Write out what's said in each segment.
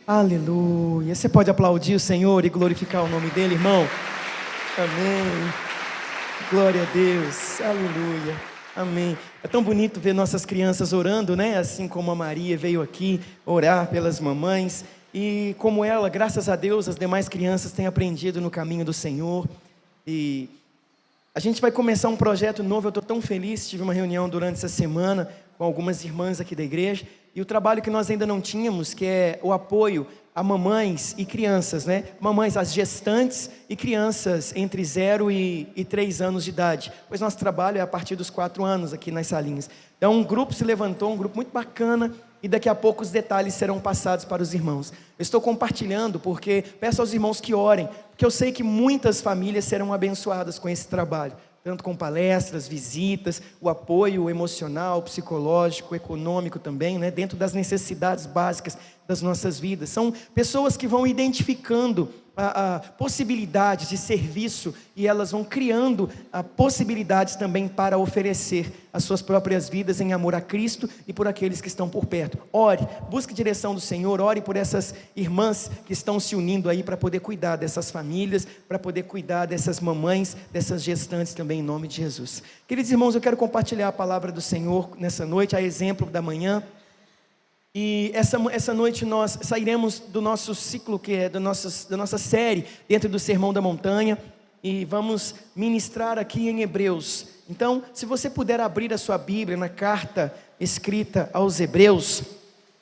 Aleluia. Você pode aplaudir o Senhor e glorificar o nome dele, irmão? Amém. Glória a Deus. Aleluia. Amém. É tão bonito ver nossas crianças orando, né? Assim como a Maria veio aqui orar pelas mamães. E como ela, graças a Deus, as demais crianças têm aprendido no caminho do Senhor. E a gente vai começar um projeto novo. Eu estou tão feliz. Tive uma reunião durante essa semana com algumas irmãs aqui da igreja. E o trabalho que nós ainda não tínhamos, que é o apoio a mamães e crianças, né? Mamães, as gestantes e crianças entre 0 e 3 anos de idade. Pois nosso trabalho é a partir dos 4 anos aqui nas salinhas. Então um grupo se levantou, um grupo muito bacana. E daqui a pouco os detalhes serão passados para os irmãos. Eu estou compartilhando porque peço aos irmãos que orem. Porque eu sei que muitas famílias serão abençoadas com esse trabalho. Tanto com palestras, visitas, o apoio emocional, psicológico, econômico também, né? Dentro das necessidades básicas das nossas vidas. São pessoas que vão identificando possibilidades de serviço e elas vão criando possibilidades também para oferecer as suas próprias vidas em amor a Cristo e por aqueles que estão por perto. Ore, busque direção do Senhor, ore por essas irmãs que estão se unindo aí para poder cuidar dessas famílias, para poder cuidar dessas mamães, dessas gestantes também em nome de Jesus. Queridos irmãos, eu quero compartilhar a palavra do Senhor nessa noite, a exemplo da manhã. E essa noite nós sairemos do nosso ciclo, que é da nossa série, dentro do Sermão da Montanha, e vamos ministrar aqui em Hebreus. Então, se você puder abrir a sua Bíblia na carta escrita aos Hebreus,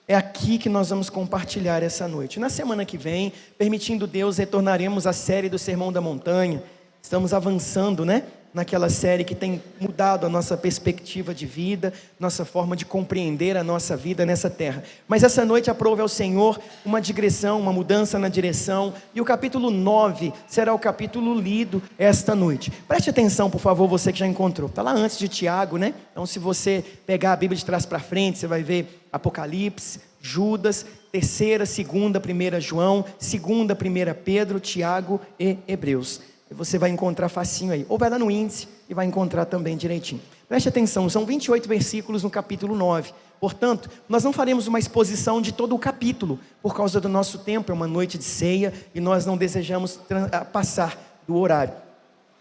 é aqui que nós vamos compartilhar essa noite. Na semana que vem, permitindo Deus, retornaremos à série do Sermão da Montanha. Estamos avançando, né? Naquela série que tem mudado a nossa perspectiva de vida, nossa forma de compreender a nossa vida nessa terra. Mas essa noite aprove ao Senhor uma digressão, uma mudança na direção, e o capítulo 9 será o capítulo lido esta noite. Preste atenção, por favor, você que já encontrou. Está lá antes de Tiago, né? Então se você pegar a Bíblia de trás para frente, você vai ver Apocalipse, Judas, 3ª, 2ª, 1ª João, 2ª, 1ª Pedro, Tiago e Hebreus. Você vai encontrar facinho aí, ou vai lá no índice e vai encontrar também direitinho. Preste atenção, são 28 versículos no capítulo 9. Portanto, nós não faremos uma exposição de todo o capítulo, por causa do nosso tempo, é uma noite de ceia, e nós não desejamos passar do horário.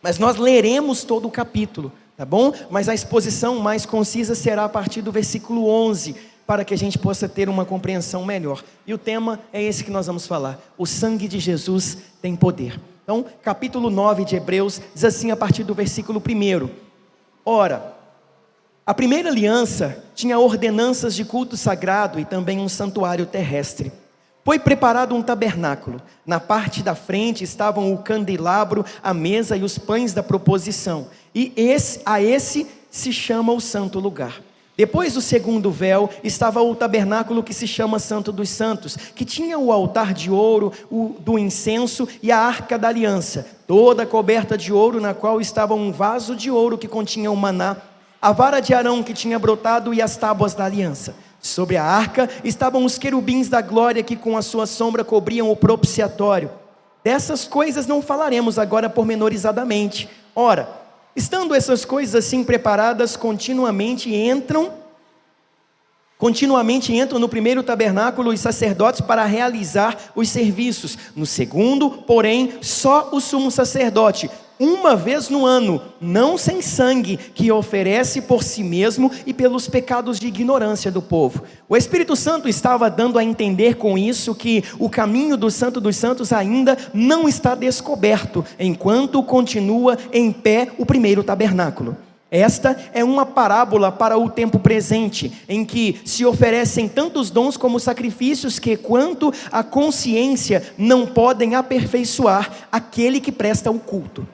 Mas nós leremos todo o capítulo, tá bom? Mas a exposição mais concisa será a partir do versículo 11, para que a gente possa ter uma compreensão melhor. E o tema é esse que nós vamos falar: o sangue de Jesus tem poder. Então, capítulo 9 de Hebreus, diz assim a partir do versículo 1. Ora, a primeira aliança tinha ordenanças de culto sagrado e também um santuário terrestre. Foi preparado um tabernáculo. Na parte da frente estavam o candelabro, a mesa e os pães da proposição. E a esse se chama o santo lugar. Depois do segundo véu estava o tabernáculo que se chama Santo dos Santos, que tinha o altar de ouro, do incenso e a arca da aliança, toda coberta de ouro, na qual estava um vaso de ouro que continha o maná, a vara de Arão que tinha brotado e as tábuas da aliança. Sobre a arca estavam os querubins da glória que com a sua sombra cobriam o propiciatório. Dessas coisas não falaremos agora pormenorizadamente. Ora, estando essas coisas assim preparadas, continuamente entram no primeiro tabernáculo os sacerdotes para realizar os serviços. No segundo, porém, só o sumo sacerdote, uma vez no ano, não sem sangue, que oferece por si mesmo e pelos pecados de ignorância do povo. O Espírito Santo estava dando a entender com isso que o caminho do Santo dos Santos ainda não está descoberto, enquanto continua em pé o primeiro tabernáculo. Esta é uma parábola para o tempo presente, em que se oferecem tantos dons como sacrifícios que, quanto à consciência, não podem aperfeiçoar aquele que presta o culto.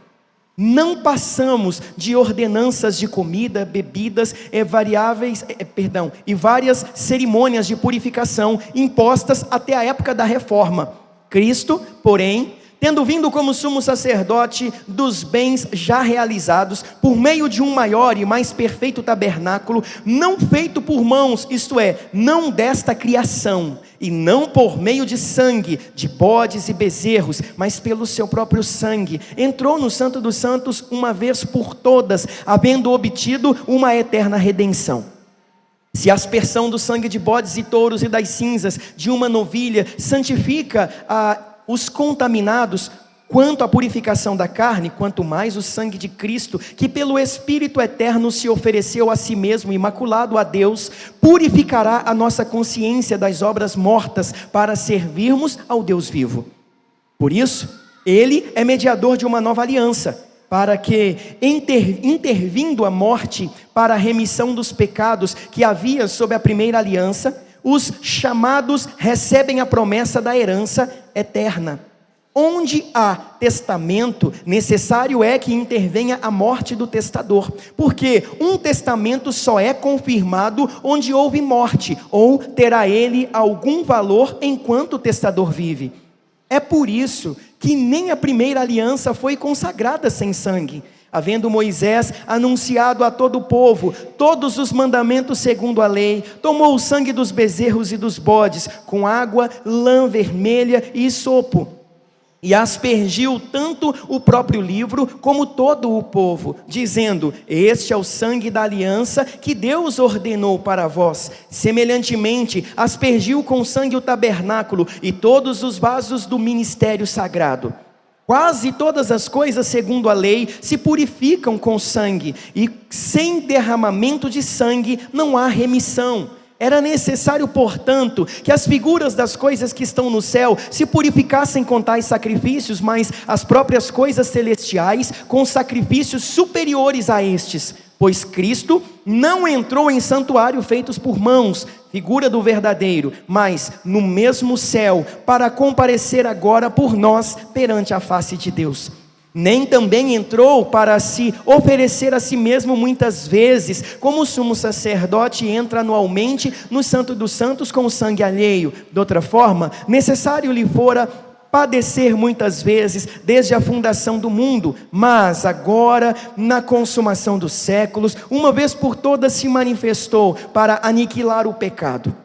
Não passamos de ordenanças de comida, bebidas e várias cerimônias de purificação impostas até a época da reforma. Cristo, porém, tendo vindo como sumo sacerdote dos bens já realizados, por meio de um maior e mais perfeito tabernáculo, não feito por mãos, isto é, não desta criação, e não por meio de sangue, de bodes e bezerros, mas pelo seu próprio sangue, entrou no Santo dos Santos uma vez por todas, havendo obtido uma eterna redenção. Se a aspersão do sangue de bodes e touros e das cinzas de uma novilha santifica os contaminados, quanto à purificação da carne, quanto mais o sangue de Cristo, que pelo Espírito eterno se ofereceu a si mesmo, imaculado a Deus, purificará a nossa consciência das obras mortas, para servirmos ao Deus vivo. Por isso, Ele é mediador de uma nova aliança, para que, intervindo a morte para a remissão dos pecados que havia sob a primeira aliança, os chamados recebem a promessa da herança eterna. Onde há testamento, necessário é que intervenha a morte do testador, porque um testamento só é confirmado onde houve morte, ou terá ele algum valor enquanto o testador vive. É por isso que nem a primeira aliança foi consagrada sem sangue, havendo Moisés anunciado a todo o povo todos os mandamentos segundo a lei, tomou o sangue dos bezerros e dos bodes, com água, lã vermelha e sopo, e aspergiu tanto o próprio livro como todo o povo, dizendo: este é o sangue da aliança que Deus ordenou para vós. Semelhantemente, aspergiu com sangue o tabernáculo e todos os vasos do ministério sagrado. Quase todas as coisas segundo a lei se purificam com sangue, e sem derramamento de sangue não há remissão. Era necessário, portanto, que as figuras das coisas que estão no céu se purificassem com tais sacrifícios, mas as próprias coisas celestiais com sacrifícios superiores a estes. Pois Cristo não entrou em santuário feitos por mãos, figura do verdadeiro, mas no mesmo céu, para comparecer agora por nós perante a face de Deus. Nem também entrou para se oferecer a si mesmo muitas vezes, como o sumo sacerdote entra anualmente no Santo dos Santos com o sangue alheio. De outra forma, necessário lhe fora padecer muitas vezes desde a fundação do mundo, mas agora, na consumação dos séculos, uma vez por todas se manifestou para aniquilar o pecado.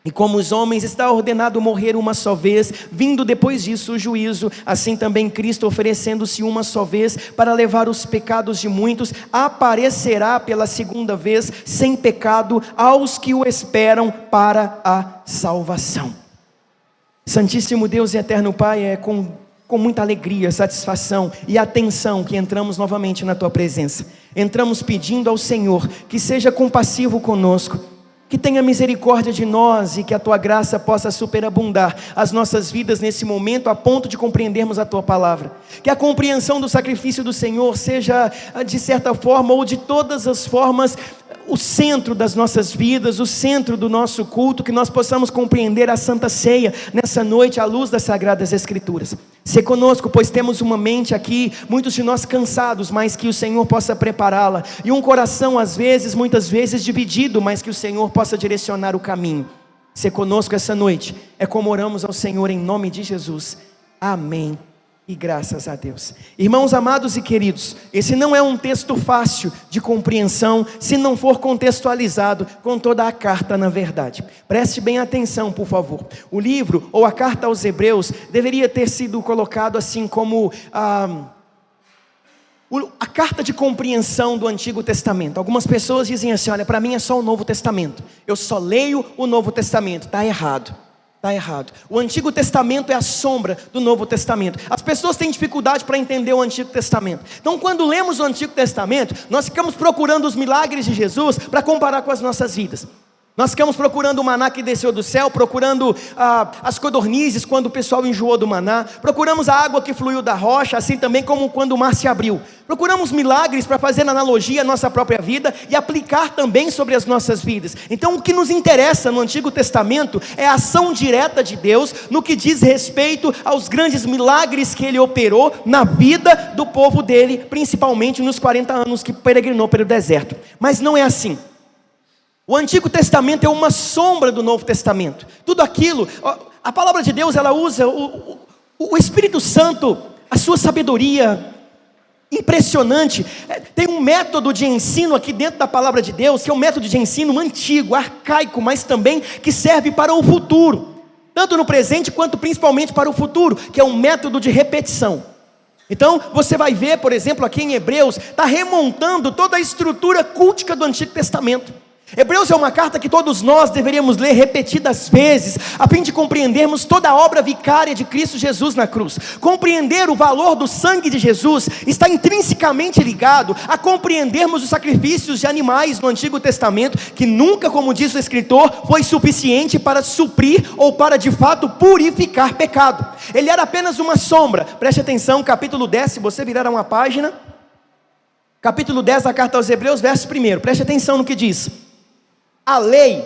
E como os homens está ordenado morrer uma só vez, vindo depois disso o juízo, assim também Cristo, oferecendo-se uma só vez para levar os pecados de muitos, aparecerá pela segunda vez sem pecado aos que o esperam para a salvação. Santíssimo Deus e eterno Pai, é com muita alegria, satisfação e atenção que entramos novamente na Tua presença. Entramos pedindo ao Senhor que seja compassivo conosco, que tenha misericórdia de nós e que a Tua graça possa superabundar as nossas vidas nesse momento, a ponto de compreendermos a Tua palavra. Que a compreensão do sacrifício do Senhor seja, de certa forma ou de todas as formas, o centro das nossas vidas, o centro do nosso culto, que nós possamos compreender a Santa Ceia nessa noite à luz das Sagradas Escrituras. Se conosco, pois temos uma mente aqui, muitos de nós cansados, mas que o Senhor possa prepará-la, e um coração às vezes, muitas vezes dividido, mas que o Senhor possa direcionar o caminho. Se conosco essa noite, é como oramos ao Senhor em nome de Jesus. Amém. E graças a Deus. Irmãos amados e queridos, esse não é um texto fácil de compreensão, se não for contextualizado com toda a carta na verdade. Preste bem atenção, por favor. O livro, ou a carta aos Hebreus, deveria ter sido colocado assim como a carta de compreensão do Antigo Testamento. Algumas pessoas dizem assim: olha, para mim é só o Novo Testamento, eu só leio o Novo Testamento. Está errado. Está errado. O Antigo Testamento é a sombra do Novo Testamento. As pessoas têm dificuldade para entender o Antigo Testamento. Então, quando lemos o Antigo Testamento, nós ficamos procurando os milagres de Jesus para comparar com as nossas vidas. Nós ficamos procurando o maná que desceu do céu, procurando as codornizes quando o pessoal enjoou do maná, procuramos a água que fluiu da rocha, assim também como quando o mar se abriu. Procuramos milagres para fazer analogia à nossa própria vida e aplicar também sobre as nossas vidas. Então o que nos interessa no Antigo Testamento é a ação direta de Deus no que diz respeito aos grandes milagres que Ele operou na vida do povo dele, principalmente nos 40 anos que peregrinou pelo deserto. Mas não é assim. O Antigo Testamento é uma sombra do Novo Testamento. Tudo aquilo, a palavra de Deus, ela usa o Espírito Santo, a sua sabedoria impressionante. Tem um método de ensino aqui dentro da palavra de Deus, que é um método de ensino antigo, arcaico, mas também que serve para o futuro, tanto no presente quanto principalmente para o futuro, que é um método de repetição. Então você vai ver, por exemplo, aqui em Hebreus, está remontando toda a estrutura cultica do Antigo Testamento. Hebreus é uma carta que todos nós deveríamos ler repetidas vezes, a fim de compreendermos toda a obra vicária de Cristo Jesus na cruz. Compreender o valor do sangue de Jesus está intrinsecamente ligado a compreendermos os sacrifícios de animais no Antigo Testamento, que nunca, como diz o escritor, foi suficiente para suprir ou para de fato purificar pecado. Ele era apenas uma sombra. Preste atenção, capítulo 10, se você virar uma página, capítulo 10 da carta aos Hebreus, verso 1, preste atenção no que diz: a lei,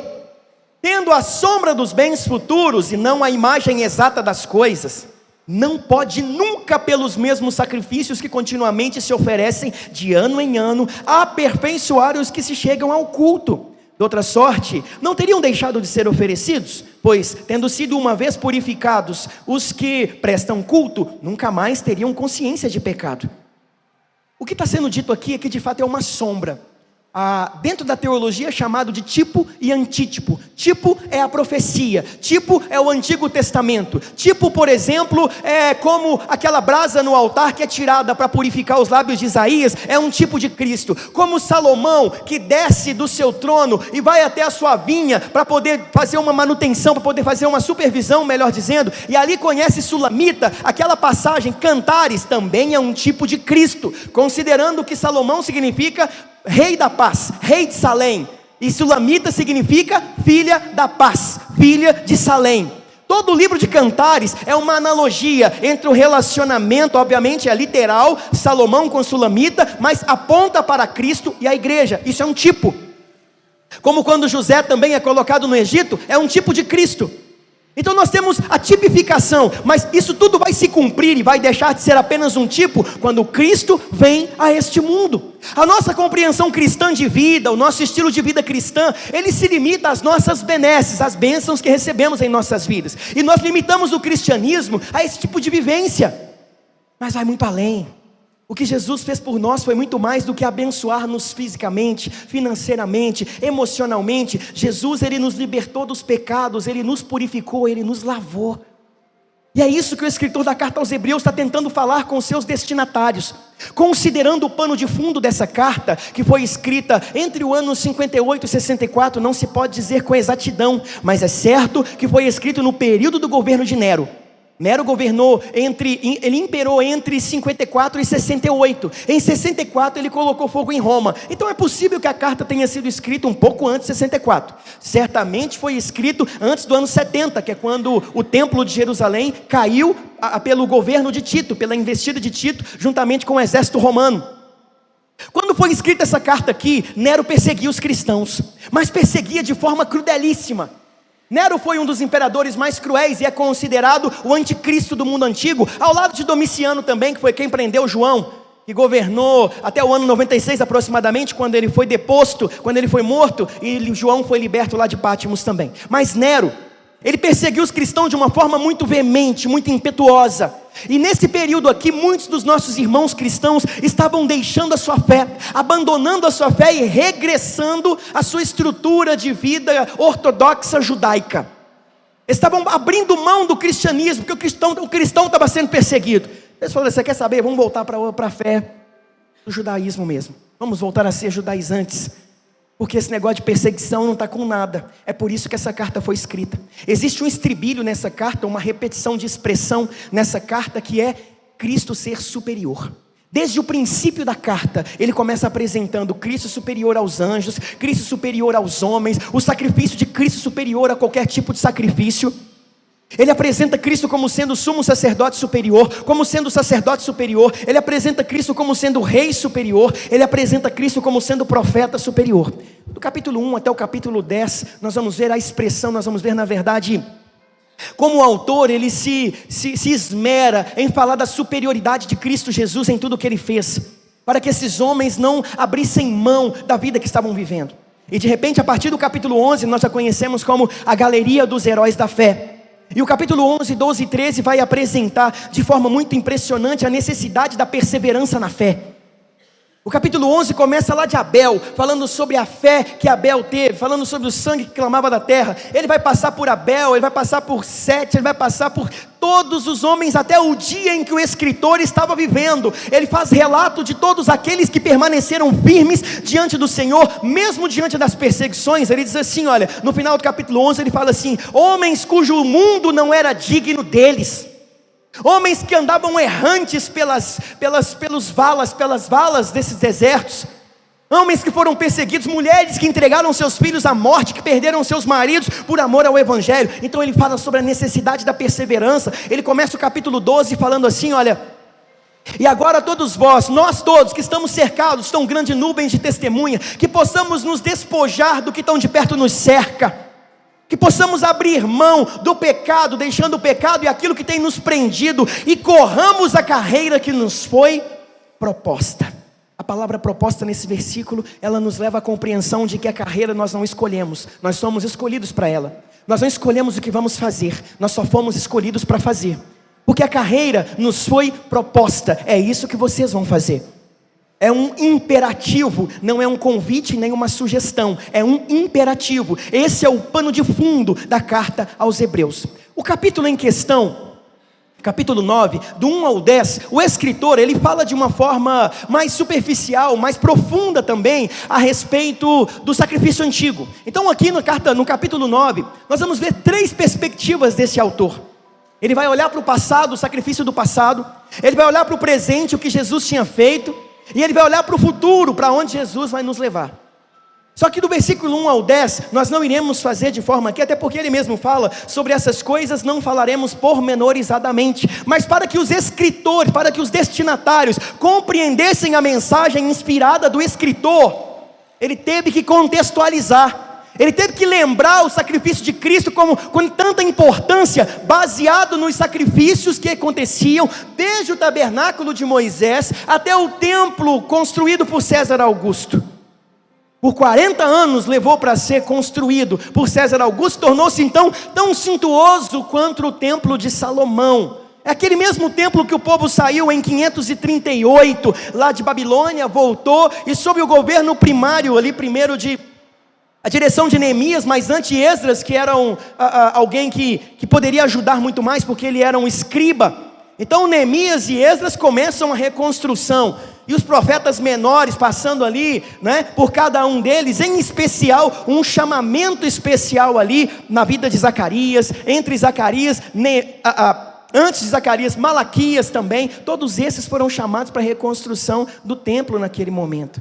tendo a sombra dos bens futuros e não a imagem exata das coisas, não pode nunca, pelos mesmos sacrifícios que continuamente se oferecem de ano em ano, aperfeiçoar os que se chegam ao culto. De outra sorte, não teriam deixado de ser oferecidos, pois, tendo sido uma vez purificados os que prestam culto, nunca mais teriam consciência de pecado. O que está sendo dito aqui é que de fato é uma sombra. Dentro da teologia é chamado de tipo e antítipo. Tipo é a profecia, tipo é o Antigo Testamento. Tipo, por exemplo, é como aquela brasa no altar que é tirada para purificar os lábios de Isaías, é um tipo de Cristo. Como Salomão, que desce do seu trono e vai até a sua vinha para poder fazer uma manutenção, para poder fazer uma supervisão, melhor dizendo, e ali conhece Sulamita. Aquela passagem, Cantares, também é um tipo de Cristo, considerando que Salomão significa rei da paz, rei de Salém, e Sulamita significa filha da paz, filha de Salém. Todo o livro de Cantares é uma analogia entre o relacionamento, obviamente é literal, Salomão com Sulamita, mas aponta para Cristo e a igreja. Isso é um tipo. Como quando José também é colocado no Egito, é um tipo de Cristo. Então nós temos a tipificação, mas isso tudo vai se cumprir e vai deixar de ser apenas um tipo quando Cristo vem a este mundo. A nossa compreensão cristã de vida, o nosso estilo de vida cristã, ele se limita às nossas benesses, às bênçãos que recebemos em nossas vidas, e nós limitamos o cristianismo a esse tipo de vivência, mas vai muito além. O que Jesus fez por nós foi muito mais do que abençoar-nos fisicamente, financeiramente, emocionalmente. Jesus, Ele nos libertou dos pecados, Ele nos purificou, Ele nos lavou. E é isso que o escritor da carta aos Hebreus está tentando falar com os seus destinatários. Considerando o pano de fundo dessa carta, que foi escrita entre o ano 58 e 64, não se pode dizer com exatidão, mas é certo que foi escrito no período do governo de Nero. Nero governou ele imperou entre 54 e 68. Em 64 ele colocou fogo em Roma. Então é possível que a carta tenha sido escrita um pouco antes de 64. Certamente foi escrito antes do ano 70, que é quando o templo de Jerusalém caiu pelo governo de Tito, pela investida de Tito, juntamente com o exército romano. Quando foi escrita essa carta aqui, Nero perseguia os cristãos, mas perseguia de forma crudelíssima. Nero foi um dos imperadores mais cruéis e é considerado o anticristo do mundo antigo, ao lado de Domiciano também, que foi quem prendeu João, que governou até o ano 96 aproximadamente, quando ele foi deposto, quando ele foi morto, e João foi liberto lá de Pátimos também. Mas Nero, ele perseguiu os cristãos de uma forma muito veemente, muito impetuosa. E nesse período aqui, muitos dos nossos irmãos cristãos estavam deixando a sua fé, abandonando a sua fé e regressando à sua estrutura de vida ortodoxa judaica. Estavam abrindo mão do cristianismo, porque o cristão estava sendo perseguido. Eles falaram: você quer saber? Vamos voltar para a fé do judaísmo mesmo. Vamos voltar a ser judaizantes. Porque esse negócio de perseguição não está com nada. É por isso que essa carta foi escrita. Existe um estribilho nessa carta, uma repetição de expressão nessa carta, que é Cristo ser superior. Desde o princípio da carta, ele começa apresentando Cristo superior aos anjos, Cristo superior aos homens, o sacrifício de Cristo superior a qualquer tipo de sacrifício. Ele apresenta Cristo como sendo sumo sacerdote superior, como sendo sacerdote superior. Ele apresenta Cristo como sendo rei superior. Ele apresenta Cristo como sendo profeta superior. Do capítulo 1 até o capítulo 10, nós vamos ver a expressão, nós vamos ver na verdade como o autor ele se esmera em falar da superioridade de Cristo Jesus em tudo o que ele fez, para que esses homens não abrissem mão da vida que estavam vivendo. E de repente, a partir do capítulo 11, nós já conhecemos como a galeria dos heróis da fé. E o capítulo 11, 12 e 13 vai apresentar de forma muito impressionante a necessidade da perseverança na fé. O capítulo 11 começa lá de Abel, falando sobre a fé que Abel teve, falando sobre o sangue que clamava da terra. Ele vai passar por Abel, ele vai passar por Sete, ele vai passar por todos os homens, até o dia em que o escritor estava vivendo. Ele faz relato de todos aqueles que permaneceram firmes diante do Senhor, mesmo diante das perseguições. Ele diz assim, olha, no final do capítulo 11 ele fala assim: homens cujo mundo não era digno deles, homens que andavam errantes pelas valas desses desertos, homens que foram perseguidos, mulheres que entregaram seus filhos à morte, que perderam seus maridos por amor ao Evangelho. Então ele fala sobre a necessidade da perseverança. Ele começa o capítulo 12 falando assim, olha: e agora todos vós, nós todos que estamos cercados de tão grande nuvem de testemunha, que possamos nos despojar do que tão de perto nos cerca, que possamos abrir mão do pecado, deixando o pecado e aquilo que tem nos prendido, e corramos a carreira que nos foi proposta. A palavra proposta nesse versículo, ela nos leva à compreensão de que a carreira nós não escolhemos, nós somos escolhidos para ela. Nós não escolhemos o que vamos fazer, nós só fomos escolhidos para fazer, porque a carreira nos foi proposta. É isso que vocês vão fazer. É um imperativo, não é um convite nem uma sugestão, é um imperativo. Esse é o pano de fundo da carta aos Hebreus. O capítulo em questão, capítulo 9, do 1 ao 10, o escritor, ele fala de uma forma mais superficial, mais profunda também, a respeito do sacrifício antigo. Então aqui no capítulo 9, nós vamos ver 3 perspectivas desse autor. Ele vai olhar para o passado, o sacrifício do passado, ele vai olhar para o presente, o que Jesus tinha feito, e ele vai olhar para o futuro, para onde Jesus vai nos levar. Só que do versículo 1 ao 10, nós não iremos fazer de forma aqui, até porque ele mesmo fala sobre essas coisas, não falaremos pormenorizadamente, mas para que os escritores, para que os destinatários compreendessem a mensagem inspirada do escritor, ele teve que contextualizar. Ele teve que lembrar o sacrifício de Cristo com tanta importância, baseado nos sacrifícios que aconteciam desde o tabernáculo de Moisés até o templo construído por César Augusto. Por 40 anos levou para ser construído por César Augusto, tornou-se então tão suntuoso quanto o templo de Salomão. É aquele mesmo templo que o povo saiu em 538, lá de Babilônia, voltou, e sob o governo primário ali, primeiro a direção de Neemias, mas antes Esdras, que era alguém que poderia ajudar muito mais, porque ele era um escriba. Então Neemias e Esdras começam a reconstrução, e os profetas menores passando ali, né, por cada um deles, em especial, um chamamento especial ali, na vida de Zacarias, entre Zacarias, antes de Zacarias, Malaquias também, todos esses foram chamados para a reconstrução do templo naquele momento.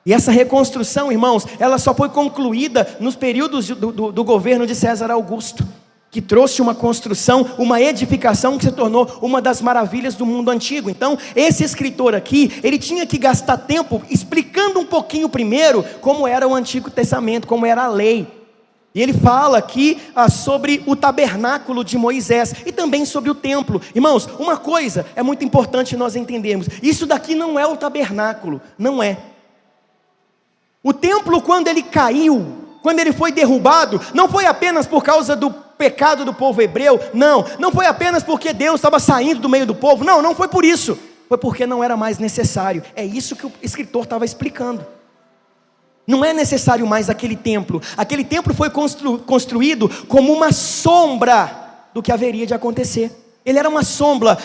E essa reconstrução, irmãos, ela só foi concluída nos períodos do governo de César Augusto, que trouxe uma construção, uma edificação que se tornou uma das maravilhas do mundo antigo. Então, esse escritor aqui, ele tinha que gastar tempo explicando um pouquinho primeiro como era o Antigo Testamento, como era a lei. E ele fala aqui sobre o tabernáculo de Moisés e também sobre o templo. Irmãos, uma coisa é muito importante nós entendermos: isso daqui não é o tabernáculo, não é. O templo, quando ele caiu, quando ele foi derrubado, não foi apenas por causa do pecado do povo hebreu, não foi apenas porque Deus estava saindo do meio do povo, não foi por isso, foi porque não era mais necessário. É isso que o escritor estava explicando. Não é necessário mais aquele templo foi construído como uma sombra do que haveria de acontecer. Ele era uma sombra,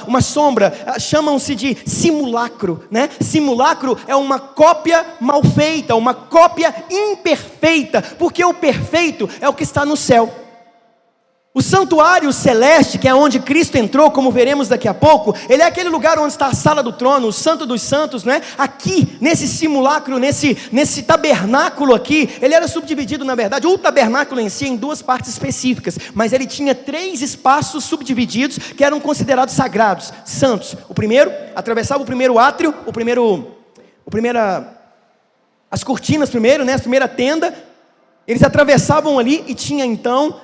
chamam-se de simulacro, né? Simulacro é uma cópia mal feita, uma cópia imperfeita, porque o perfeito é o que está no céu. O santuário celeste, que é onde Cristo entrou, como veremos daqui a pouco, ele é aquele lugar onde está a sala do trono, o santo dos santos, né? Aqui, nesse simulacro, nesse tabernáculo aqui, ele era subdividido, na verdade, o tabernáculo em si, em 2 partes específicas, mas ele tinha 3 espaços subdivididos, que eram considerados sagrados, santos. O primeiro, atravessava o primeiro átrio, as cortinas primeiro, né? A primeira tenda, eles atravessavam ali e tinha então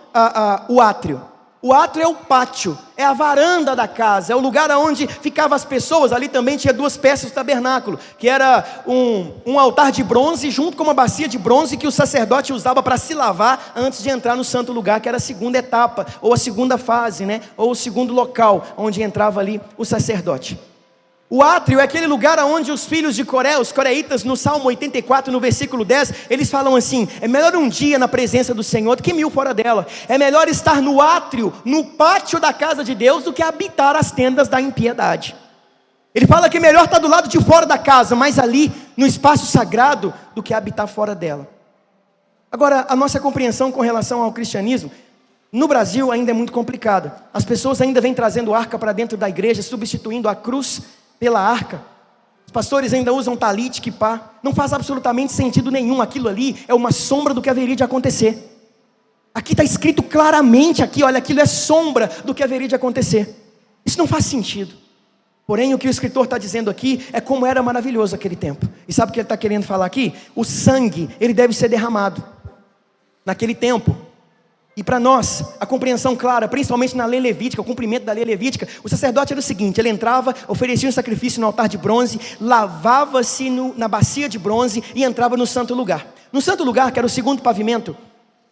o átrio. O átrio é o pátio, é a varanda da casa, é o lugar onde ficavam as pessoas. Ali também tinha 2 peças do tabernáculo, que era um altar de bronze junto com uma bacia de bronze que o sacerdote usava para se lavar antes de entrar no santo lugar, que era a segunda etapa, ou a segunda fase, né? Ou o segundo local onde entrava ali o sacerdote. O átrio é aquele lugar onde os filhos de Coré, os coreítas, no Salmo 84, no versículo 10, eles falam assim: é melhor um dia na presença do Senhor do que 1000 fora dela. É melhor estar no átrio, no pátio da casa de Deus, do que habitar as tendas da impiedade. Ele fala que é melhor estar do lado de fora da casa, mas ali, no espaço sagrado, do que habitar fora dela. Agora, a nossa compreensão com relação ao cristianismo, no Brasil ainda é muito complicada. As pessoas ainda vêm trazendo arca para dentro da igreja, substituindo a cruz pela arca. Os pastores ainda usam talite, quipá. Não faz absolutamente sentido nenhum. Aquilo ali é uma sombra do que haveria de acontecer. Aqui está escrito claramente, aqui, olha, aquilo é sombra do que haveria de acontecer. Isso não faz sentido. Porém, o que o escritor está dizendo aqui é como era maravilhoso aquele tempo. E sabe o que ele está querendo falar aqui? O sangue, ele deve ser derramado naquele tempo. E para nós, a compreensão clara, principalmente na lei levítica, o cumprimento da lei levítica, o sacerdote era o seguinte: ele entrava, oferecia um sacrifício no altar de bronze, lavava-se na bacia de bronze e entrava no santo lugar. No santo lugar, que era o segundo pavimento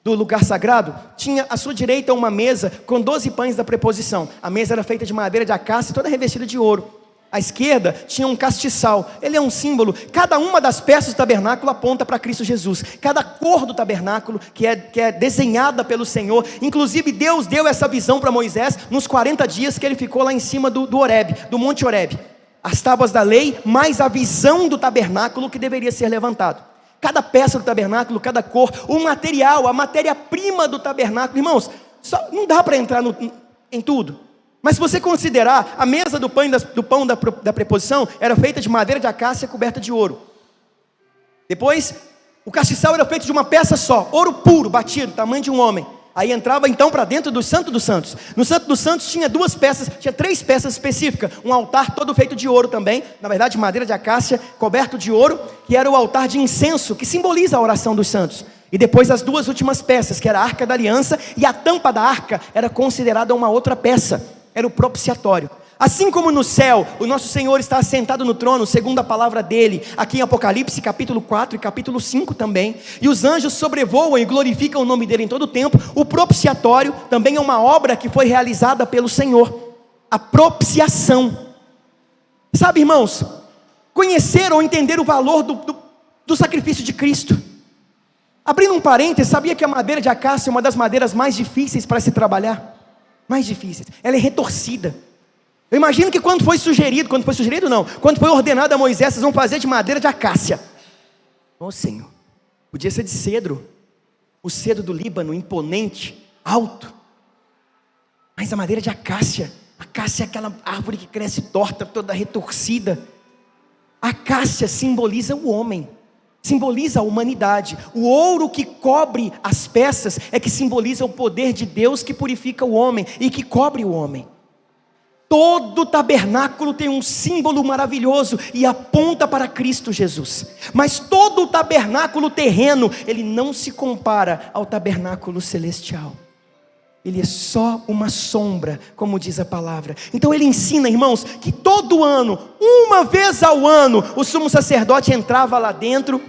do lugar sagrado, tinha à sua direita uma mesa com 12 pães da preposição. A mesa era feita de madeira de acácia, toda revestida de ouro. À esquerda tinha um castiçal, ele é um símbolo. Cada uma das peças do tabernáculo aponta para Cristo Jesus. Cada cor do tabernáculo que é desenhada pelo Senhor. Inclusive Deus deu essa visão para Moisés nos 40 dias que ele ficou lá em cima do Horebe, do Monte Horebe. As tábuas da lei, mais a visão do tabernáculo que deveria ser levantado. Cada peça do tabernáculo, cada cor, o material, a matéria-prima do tabernáculo. Irmãos, não dá para entrar em tudo. Mas se você considerar, a mesa do pão da preposição era feita de madeira de acácia coberta de ouro. Depois, o castiçal era feito de uma peça só, ouro puro, batido, tamanho de um homem. Aí entrava então para dentro do Santo dos Santos. No Santo dos Santos tinha 3 peças específicas. Um altar todo feito de ouro também, na verdade madeira de acácia, coberto de ouro, que era o altar de incenso, que simboliza a oração dos santos. E depois as 2 últimas peças, que era a arca da aliança, e a tampa da arca era considerada uma outra peça. Era o propiciatório. Assim como no céu, o nosso Senhor está assentado no trono, segundo a palavra dele, aqui em Apocalipse capítulo 4 e capítulo 5 também, e os anjos sobrevoam e glorificam o nome dele em todo o tempo. O propiciatório também é uma obra que foi realizada pelo Senhor, a propiciação. Sabe, irmãos, conhecer ou entender o valor do sacrifício de Cristo. Abrindo um parênteses, sabia que a madeira de acácia é uma das madeiras mais difíceis para se trabalhar? Mais difíceis, ela é retorcida. Eu imagino que quando foi ordenado a Moisés, vocês vão fazer de madeira de acácia. Ô Senhor, podia ser de cedro, o cedro do Líbano, imponente, alto. Mas a madeira de acácia é aquela árvore que cresce torta, toda retorcida. A acácia simboliza o homem, simboliza a humanidade. O ouro que cobre as peças é que simboliza o poder de Deus que purifica o homem e que cobre o homem. Todo tabernáculo tem um símbolo maravilhoso e aponta para Cristo Jesus. Mas todo o tabernáculo terreno, ele não se compara ao tabernáculo celestial. Ele é só uma sombra, como diz a palavra. Então ele ensina, irmãos, que todo ano, uma vez ao ano, o sumo sacerdote entrava lá dentro,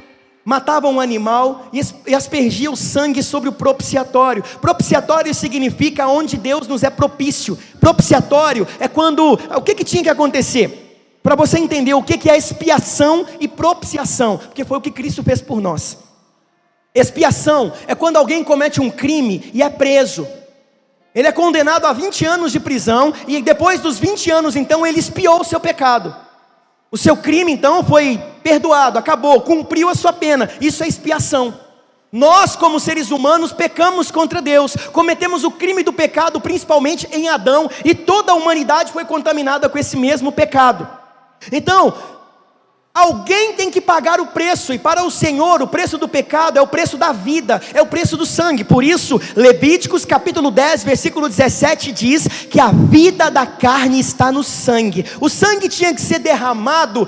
matava um animal e aspergia o sangue sobre o propiciatório. Propiciatório significa onde Deus nos é propício. Propiciatório é quando, o que tinha que acontecer? Para você entender o que é expiação e propiciação, porque foi o que Cristo fez por nós. Expiação é quando alguém comete um crime e é preso. Ele é condenado a 20 anos de prisão, e depois dos 20 anos, então, ele expiou o seu pecado. O seu crime, então, foi perdoado, acabou, cumpriu a sua pena. Isso é expiação. Nós, como seres humanos, pecamos contra Deus, cometemos o crime do pecado, principalmente em Adão, e toda a humanidade foi contaminada com esse mesmo pecado. Então, alguém tem que pagar o preço, e para o Senhor o preço do pecado é o preço da vida, é o preço do sangue. Por isso Levíticos capítulo 10 versículo 17 diz que a vida da carne está no sangue. O sangue tinha que ser derramado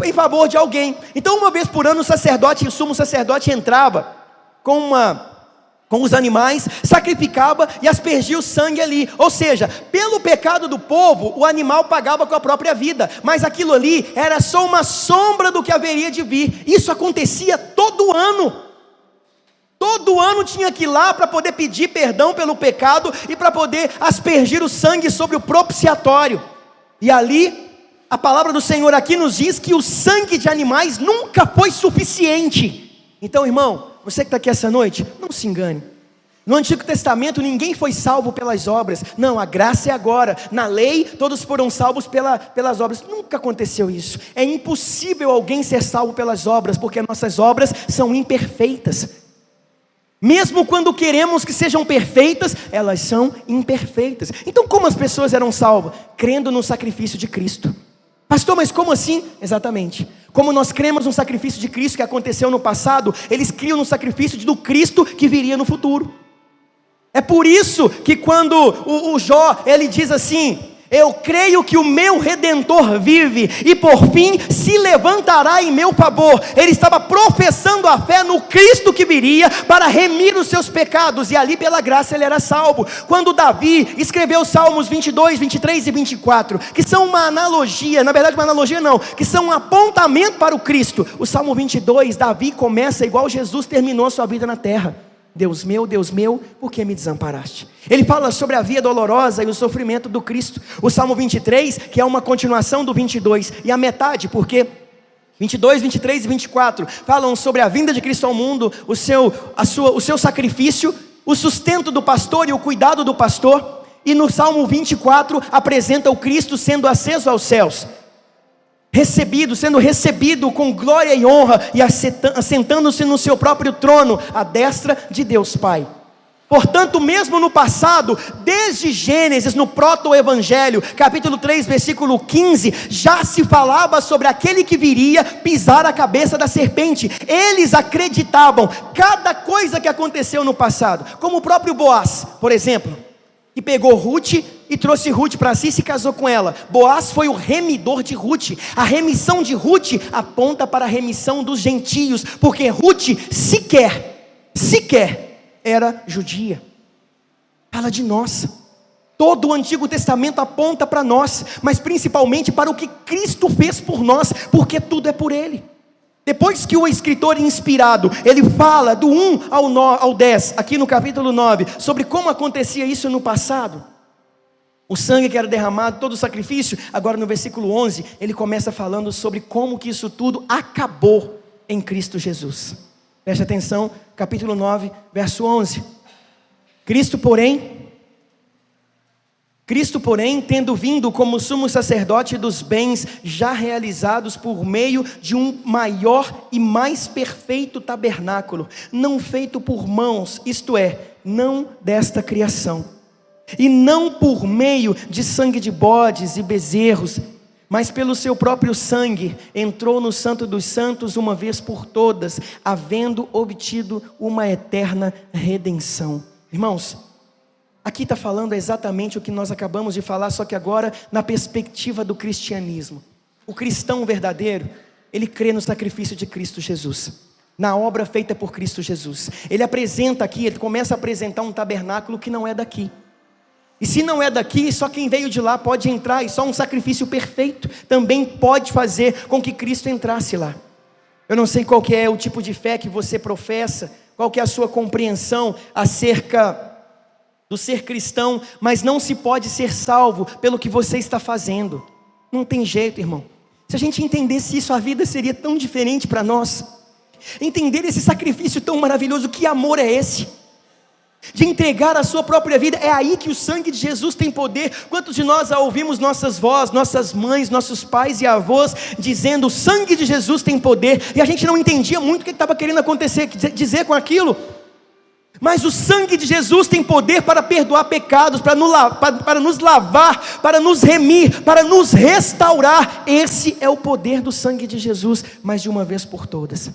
em favor de alguém. Então uma vez por ano o sumo sacerdote entrava com os animais, sacrificava e aspergia o sangue ali. Ou seja, pelo pecado do povo, o animal pagava com a própria vida. Mas aquilo ali era só uma sombra do que haveria de vir. Isso acontecia todo ano. Todo ano tinha que ir lá para poder pedir perdão pelo pecado e para poder aspergir o sangue sobre o propiciatório. E ali a palavra do Senhor aqui nos diz que o sangue de animais nunca foi suficiente. Então, irmão, você que está aqui essa noite, não se engane. No Antigo Testamento ninguém foi salvo pelas obras. Não, a graça é agora. Na lei todos foram salvos pelas obras. Nunca aconteceu isso. É impossível alguém ser salvo pelas obras, porque nossas obras são imperfeitas. Mesmo quando queremos que sejam perfeitas, elas são imperfeitas. Então como as pessoas eram salvas? Crendo no sacrifício de Cristo. Pastor, mas como assim? Exatamente. Como nós cremos no sacrifício de Cristo que aconteceu no passado, eles criam no sacrifício do Cristo que viria no futuro. É por isso que quando o Jó, ele diz assim: eu creio que o meu Redentor vive, e por fim se levantará em meu favor. Ele estava professando a fé no Cristo que viria para remir os seus pecados, e ali pela graça ele era salvo. Quando Davi escreveu os Salmos 22, 23 e 24, que são uma analogia, na verdade uma analogia não, que são um apontamento para o Cristo. O Salmo 22, Davi começa igual Jesus terminou a sua vida na terra: Deus meu, por que me desamparaste? Ele fala sobre a via dolorosa e o sofrimento do Cristo. O Salmo 23, que é uma continuação do 22, e a metade, porque 22, 23 e 24 falam sobre a vinda de Cristo ao mundo, o seu sacrifício, o sustento do pastor e o cuidado do pastor. E no Salmo 24 apresenta o Cristo sendo aceso aos céus, sendo recebido com glória e honra, e assentando-se no seu próprio trono, à destra de Deus Pai. Portanto, mesmo no passado, desde Gênesis, no proto-evangelho, capítulo 3, versículo 15, já se falava sobre aquele que viria pisar a cabeça da serpente. Eles acreditavam cada coisa que aconteceu no passado, como o próprio Boaz, por exemplo, que pegou Ruth e trouxe Ruth para si e se casou com ela. Boaz foi o remidor de Ruth. A remissão de Ruth aponta para a remissão dos gentios, porque Ruth sequer era judia. Fala de nós. Todo o Antigo Testamento aponta para nós, mas principalmente para o que Cristo fez por nós, porque tudo é por Ele. Depois que o escritor inspirado, ele fala do 1 ao 10, aqui no capítulo 9, sobre como acontecia isso no passado, o sangue que era derramado, todo o sacrifício. Agora no versículo 11, ele começa falando sobre como que isso tudo acabou em Cristo Jesus. Preste atenção, capítulo 9, verso 11. Cristo, porém, tendo vindo como sumo sacerdote dos bens já realizados por meio de um maior e mais perfeito tabernáculo, não feito por mãos, isto é, não desta criação, e não por meio de sangue de bodes e bezerros, mas pelo seu próprio sangue, entrou no Santo dos Santos uma vez por todas, havendo obtido uma eterna redenção. Irmãos, aqui está falando exatamente o que nós acabamos de falar, só que agora na perspectiva do cristianismo. O cristão verdadeiro, ele crê no sacrifício de Cristo Jesus, na obra feita por Cristo Jesus. Ele apresenta aqui, ele começa a apresentar um tabernáculo que não é daqui. E se não é daqui, só quem veio de lá pode entrar, e só um sacrifício perfeito também pode fazer com que Cristo entrasse lá. Eu não sei qual que é o tipo de fé que você professa, qual que é a sua compreensão acerca do ser cristão, mas não se pode ser salvo pelo que você está fazendo. Não tem jeito, irmão. Se a gente entendesse isso, a vida seria tão diferente para nós. Entender esse sacrifício tão maravilhoso, que amor é esse? De entregar a sua própria vida, é aí que o sangue de Jesus tem poder. Quantos de nós já ouvimos nossas vós, nossas mães, nossos pais e avós dizendo: o sangue de Jesus tem poder, e a gente não entendia muito o que estava querendo dizer com aquilo. Mas o sangue de Jesus tem poder para perdoar pecados, para nos lavar, para nos remir, para nos restaurar. Esse é o poder do sangue de Jesus, mas de uma vez por todas.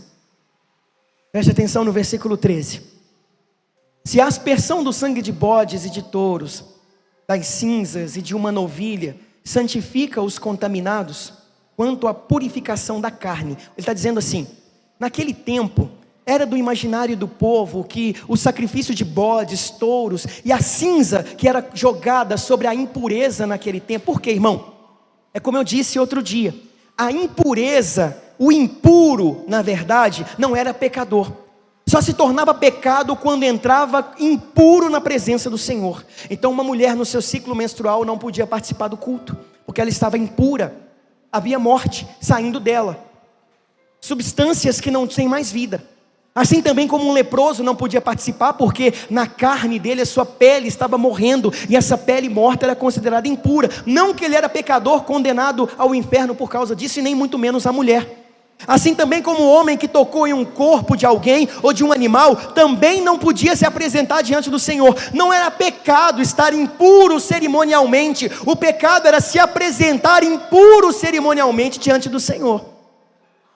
Preste atenção no versículo 13. Se a aspersão do sangue de bodes e de touros, das cinzas e de uma novilha, santifica os contaminados, quanto à purificação da carne. Ele está dizendo assim, naquele tempo, era do imaginário do povo que o sacrifício de bodes, touros e a cinza que era jogada sobre a impureza naquele tempo. Por quê, irmão? É como eu disse outro dia, a impureza, o impuro, na verdade, não era pecador. Só se tornava pecado quando entrava impuro na presença do Senhor. Então uma mulher no seu ciclo menstrual não podia participar do culto, porque ela estava impura. havia morte saindo dela, substâncias que não têm mais vida. Assim também como um leproso não podia participar, porque na carne dele a sua pele estava morrendo, e essa pele morta era considerada impura. Não que ele era pecador condenado ao inferno por causa disso, e nem muito menos a mulher. Assim também como o homem que tocou em um corpo de alguém ou de um animal, também não podia se apresentar diante do Senhor. Não era pecado estar impuro cerimonialmente, o pecado era se apresentar impuro cerimonialmente diante do Senhor.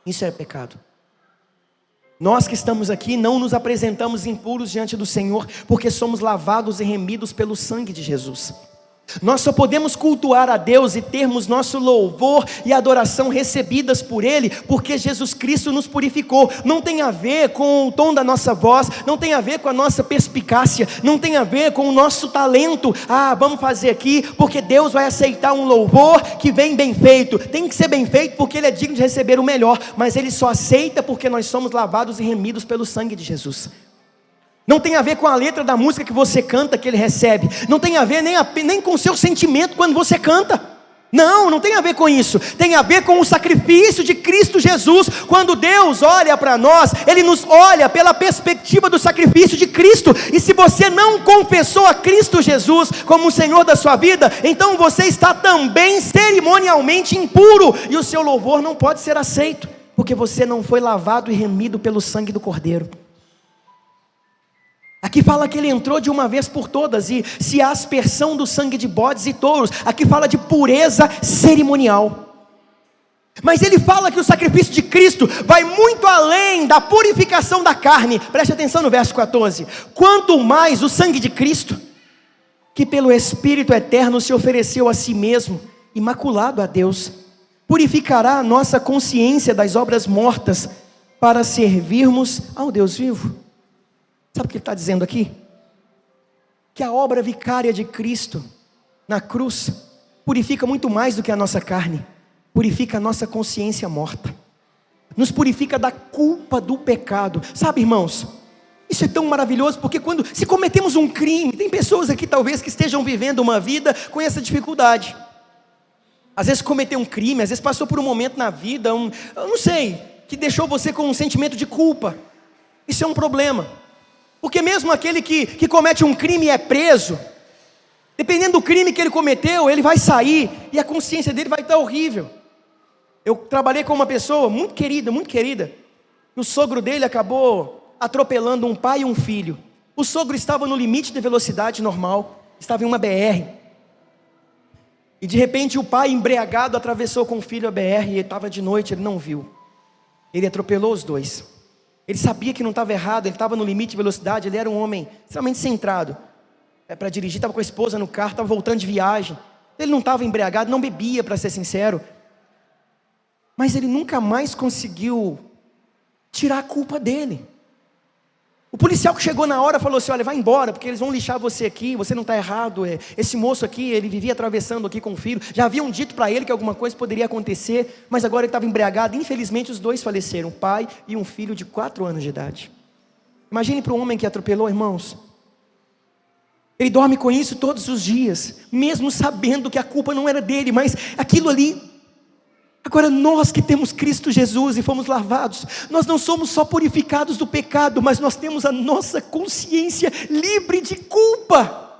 Isso era pecado. Nós que estamos aqui não nos apresentamos impuros diante do Senhor, porque somos lavados e remidos pelo sangue de Jesus. Nós só podemos cultuar a Deus e termos nosso louvor e adoração recebidas por Ele, porque Jesus Cristo nos purificou. Não tem a ver com o tom da nossa voz, não tem a ver com a nossa perspicácia, não tem a ver com o nosso talento. Vamos fazer aqui, porque Deus vai aceitar um louvor que vem bem feito. Tem que ser bem feito porque Ele é digno de receber o melhor, mas Ele só aceita porque nós somos lavados e remidos pelo sangue de Jesus. Não tem a ver com a letra da música que você canta, que Ele recebe. Não tem a ver nem com o seu sentimento quando você canta. Não tem a ver com isso. Tem a ver com o sacrifício de Cristo Jesus. Quando Deus olha para nós, Ele nos olha pela perspectiva do sacrifício de Cristo. E se você não confessou a Cristo Jesus como o Senhor da sua vida, então você está também cerimonialmente impuro, e o seu louvor não pode ser aceito, porque você não foi lavado e remido pelo sangue do Cordeiro. Aqui fala que Ele entrou de uma vez por todas, e se a aspersão do sangue de bodes e touros. Aqui fala de pureza cerimonial. Mas Ele fala que o sacrifício de Cristo vai muito além da purificação da carne. Preste atenção no verso 14. Quanto mais o sangue de Cristo, que pelo Espírito eterno se ofereceu a si mesmo, imaculado a Deus, purificará a nossa consciência das obras mortas, para servirmos ao Deus vivo. Sabe o que ele está dizendo aqui? Que a obra vicária de Cristo na cruz purifica muito mais do que a nossa carne. Purifica a nossa consciência morta, nos purifica da culpa do pecado. Sabe, irmãos, isso é tão maravilhoso, porque se cometemos um crime, tem pessoas aqui talvez que estejam vivendo uma vida com essa dificuldade. Às vezes cometeu um crime, às vezes passou por um momento na vida, eu não sei, que deixou você com um sentimento de culpa. Isso é um problema. Porque mesmo aquele que comete um crime e é preso, dependendo do crime que ele cometeu, ele vai sair e a consciência dele vai estar horrível. Eu trabalhei com uma pessoa muito querida, e o sogro dele acabou atropelando um pai e um filho. O sogro estava no limite de velocidade normal, estava em uma BR, e de repente o pai embriagado atravessou com o filho a BR, e ele estava de noite, ele não viu. Ele atropelou os dois. Ele sabia que não estava errado, ele estava no limite de velocidade, ele era um homem extremamente centrado para dirigir, estava com a esposa no carro, estava voltando de viagem. Ele não estava embriagado, não bebia, para ser sincero, mas ele nunca mais conseguiu tirar a culpa dele. O policial que chegou na hora falou assim: olha, vai embora, porque eles vão lixar você aqui, você não está errado. Esse moço aqui, ele vivia atravessando aqui com o filho, já haviam dito para ele que alguma coisa poderia acontecer, mas agora ele estava embriagado. Infelizmente os dois faleceram, um pai e um filho de 4 anos de idade. Imagine para um homem que atropelou, irmãos. Ele dorme com isso todos os dias, mesmo sabendo que a culpa não era dele, mas aquilo ali. Agora nós que temos Cristo Jesus e fomos lavados, nós não somos só purificados do pecado, mas nós temos a nossa consciência livre de culpa.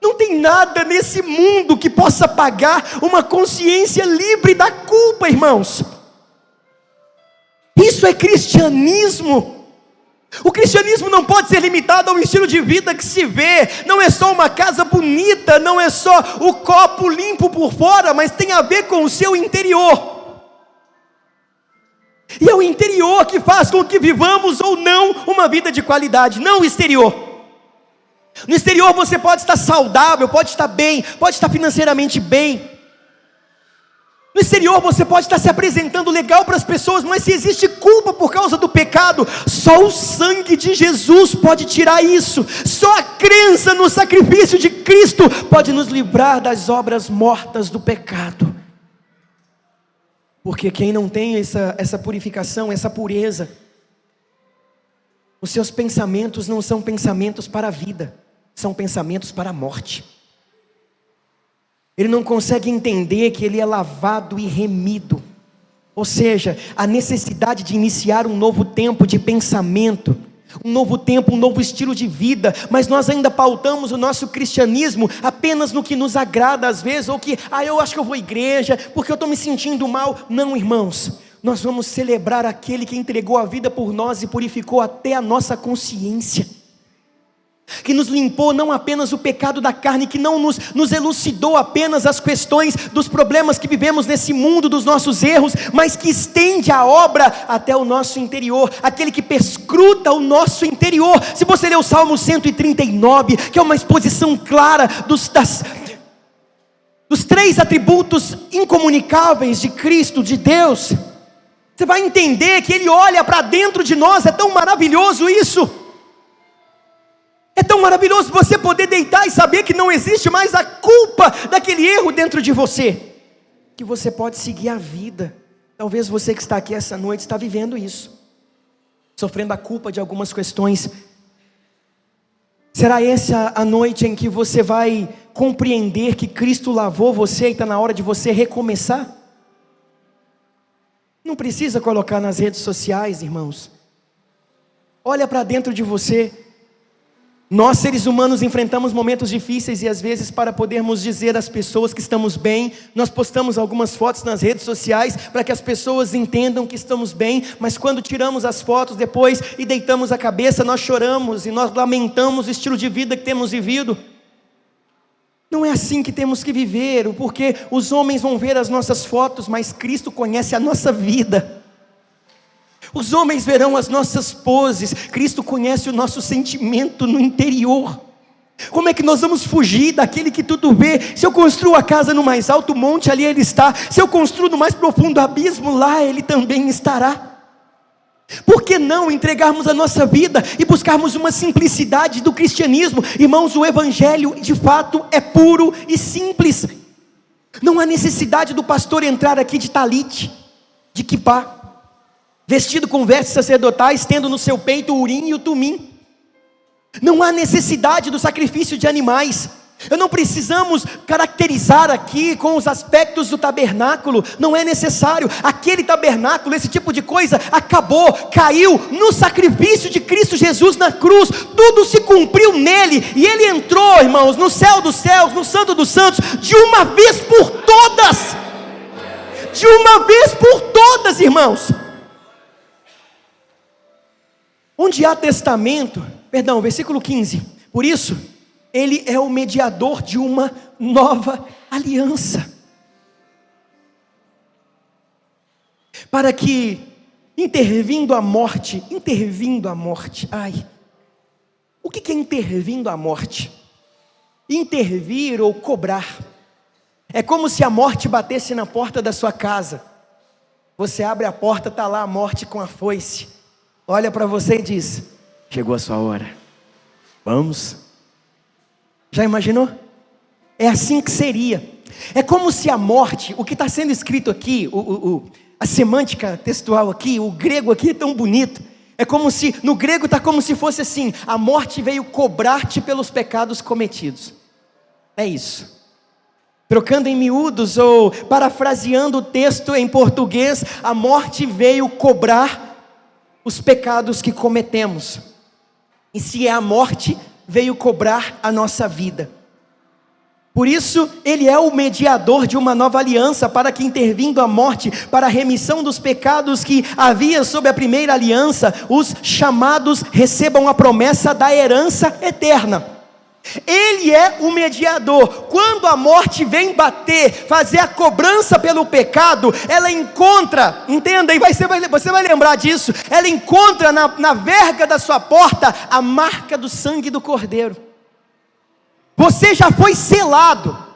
Não tem nada nesse mundo que possa pagar uma consciência livre da culpa, irmãos. Isso é cristianismo. O cristianismo não pode ser limitado a um estilo de vida que se vê. Não é só uma casa bonita, não é só o copo limpo por fora, mas tem a ver com o seu interior. E é o interior que faz com que vivamos ou não uma vida de qualidade, não o exterior. No exterior você pode estar saudável, pode estar bem, pode estar financeiramente bem. No exterior você pode estar se apresentando legal para as pessoas, mas se existe culpa por causa do pecado, só o sangue de Jesus pode tirar isso. Só a crença no sacrifício de Cristo pode nos livrar das obras mortas do pecado. Porque quem não tem essa purificação, essa pureza, os seus pensamentos não são pensamentos para a vida, são pensamentos para a morte. ele não consegue entender que ele é lavado e remido. Ou seja, a necessidade de iniciar um novo tempo de pensamento, um novo tempo, um novo estilo de vida. Mas nós ainda pautamos o nosso cristianismo apenas no que nos agrada às vezes, ou que, eu acho que eu vou à igreja, porque eu estou me sentindo mal. Não, irmãos, nós vamos celebrar aquele que entregou a vida por nós e purificou até a nossa consciência, que nos limpou não apenas o pecado da carne, que não nos elucidou apenas as questões dos problemas que vivemos nesse mundo, dos nossos erros, mas que estende a obra até o nosso interior, aquele que perscruta o nosso interior. Se você ler o Salmo 139, que é uma exposição clara dos 3 atributos incomunicáveis de Cristo, de Deus, você vai entender que Ele olha para dentro de nós. É tão maravilhoso isso. É tão maravilhoso você poder deitar e saber que não existe mais a culpa daquele erro dentro de você, que você pode seguir a vida. Talvez você que está aqui essa noite está vivendo isso, sofrendo a culpa de algumas questões. Será essa a noite em que você vai compreender que Cristo lavou você e está na hora de você recomeçar? Não precisa colocar nas redes sociais, irmãos. Olha para dentro de você. Nós, seres humanos, enfrentamos momentos difíceis e às vezes, para podermos dizer às pessoas que estamos bem, nós postamos algumas fotos nas redes sociais para que as pessoas entendam que estamos bem, mas quando tiramos as fotos depois e deitamos a cabeça, nós choramos e nós lamentamos o estilo de vida que temos vivido. Não é assim que temos que viver, porque os homens vão ver as nossas fotos, mas Cristo conhece a nossa vida. Os homens verão as nossas poses, Cristo conhece o nosso sentimento no interior. Como é que nós vamos fugir daquele que tudo vê? Se eu construo a casa no mais alto monte, ali Ele está. Se eu construo no mais profundo abismo, lá Ele também estará. Por que não entregarmos a nossa vida e buscarmos uma simplicidade do cristianismo? Irmãos, o evangelho de fato é puro e simples. Não há necessidade do pastor entrar aqui de talite, de quipá, vestido com vestes sacerdotais, tendo no seu peito o urim e o tumim. Não há necessidade do sacrifício de animais. Não precisamos caracterizar aqui com os aspectos do tabernáculo. Não é necessário. Aquele tabernáculo, esse tipo de coisa, acabou, caiu no sacrifício de Cristo Jesus na cruz. Tudo se cumpriu nele, e Ele entrou, irmãos, no céu dos céus, no santo dos santos, de uma vez por todas. De uma vez por todas, irmãos. Onde há testamento, versículo 15, por isso, Ele é o mediador de uma nova aliança, para que, intervindo a morte, o que é intervindo a morte? Intervir ou cobrar, é como se a morte batesse na porta da sua casa, você abre a porta, está lá a morte com a foice, olha para você e diz: chegou a sua hora, vamos. Já imaginou? É assim que seria. É como se a morte, o que está sendo escrito aqui, a semântica textual aqui, o grego aqui é tão bonito. É como se, no grego está como se fosse assim: a morte veio cobrar-te pelos pecados cometidos. É isso. Trocando em miúdos ou parafraseando o texto em português, a morte veio cobrar os pecados que cometemos. E se é a morte, veio cobrar a nossa vida. Por isso, Ele é o mediador de uma nova aliança, para que, intervindo a morte, para a remissão dos pecados que havia sobre a primeira aliança, os chamados recebam a promessa da herança eterna. Ele é o mediador. Quando a morte vem bater, fazer a cobrança pelo pecado, ela encontra, entenda, e você vai lembrar disso, ela encontra na verga da sua porta a marca do sangue do Cordeiro. Você já foi selado.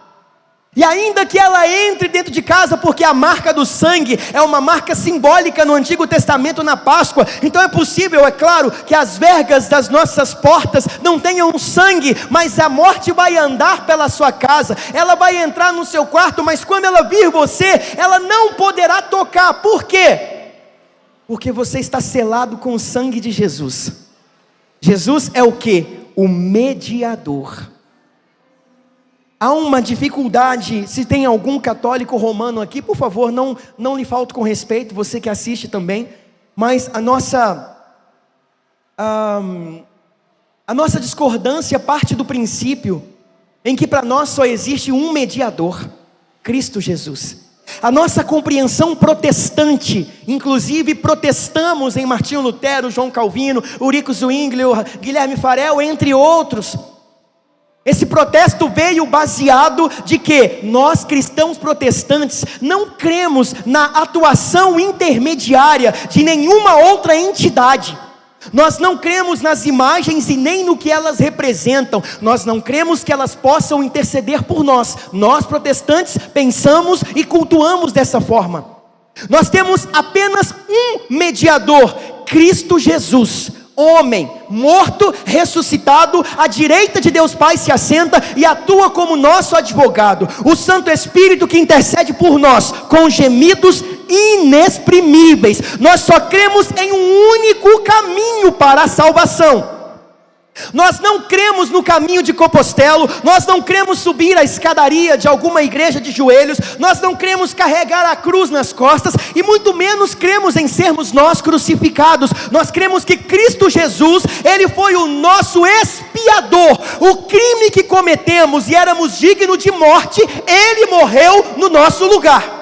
E ainda que ela entre dentro de casa, porque a marca do sangue é uma marca simbólica no Antigo Testamento, na Páscoa, então é possível, é claro, que as vergas das nossas portas não tenham sangue, mas a morte vai andar pela sua casa, ela vai entrar no seu quarto, mas quando ela vir você, ela não poderá tocar. Por quê? Porque você está selado com o sangue de Jesus. Jesus é o quê? O mediador. há uma dificuldade. Se tem algum católico romano aqui, por favor, não lhe falte com respeito, você que assiste também. Mas a nossa discordância parte do princípio em que para nós só existe um mediador, Cristo Jesus. A nossa compreensão protestante, inclusive protestamos em Martinho Lutero, João Calvino, Eurico Zwinglio, Guilherme Farel, entre outros. Esse protesto veio baseado de que nós cristãos protestantes não cremos na atuação intermediária de nenhuma outra entidade. Nós não cremos nas imagens e nem no que elas representam. Nós não cremos que elas possam interceder por nós. Nós protestantes pensamos e cultuamos dessa forma. Nós temos apenas um mediador, Cristo Jesus, homem, morto, ressuscitado, à direita de Deus Pai se assenta e atua como nosso advogado, o Santo Espírito que intercede por nós, com gemidos inexprimíveis. Nós só cremos em um único caminho para a salvação. Nós não cremos no caminho de Compostelo, nós não cremos subir a escadaria de alguma igreja de joelhos, nós não cremos carregar a cruz nas costas, e muito menos cremos em sermos nós crucificados. Nós cremos que Cristo Jesus, Ele foi o nosso expiador. O crime que cometemos e éramos dignos de morte, Ele morreu no nosso lugar.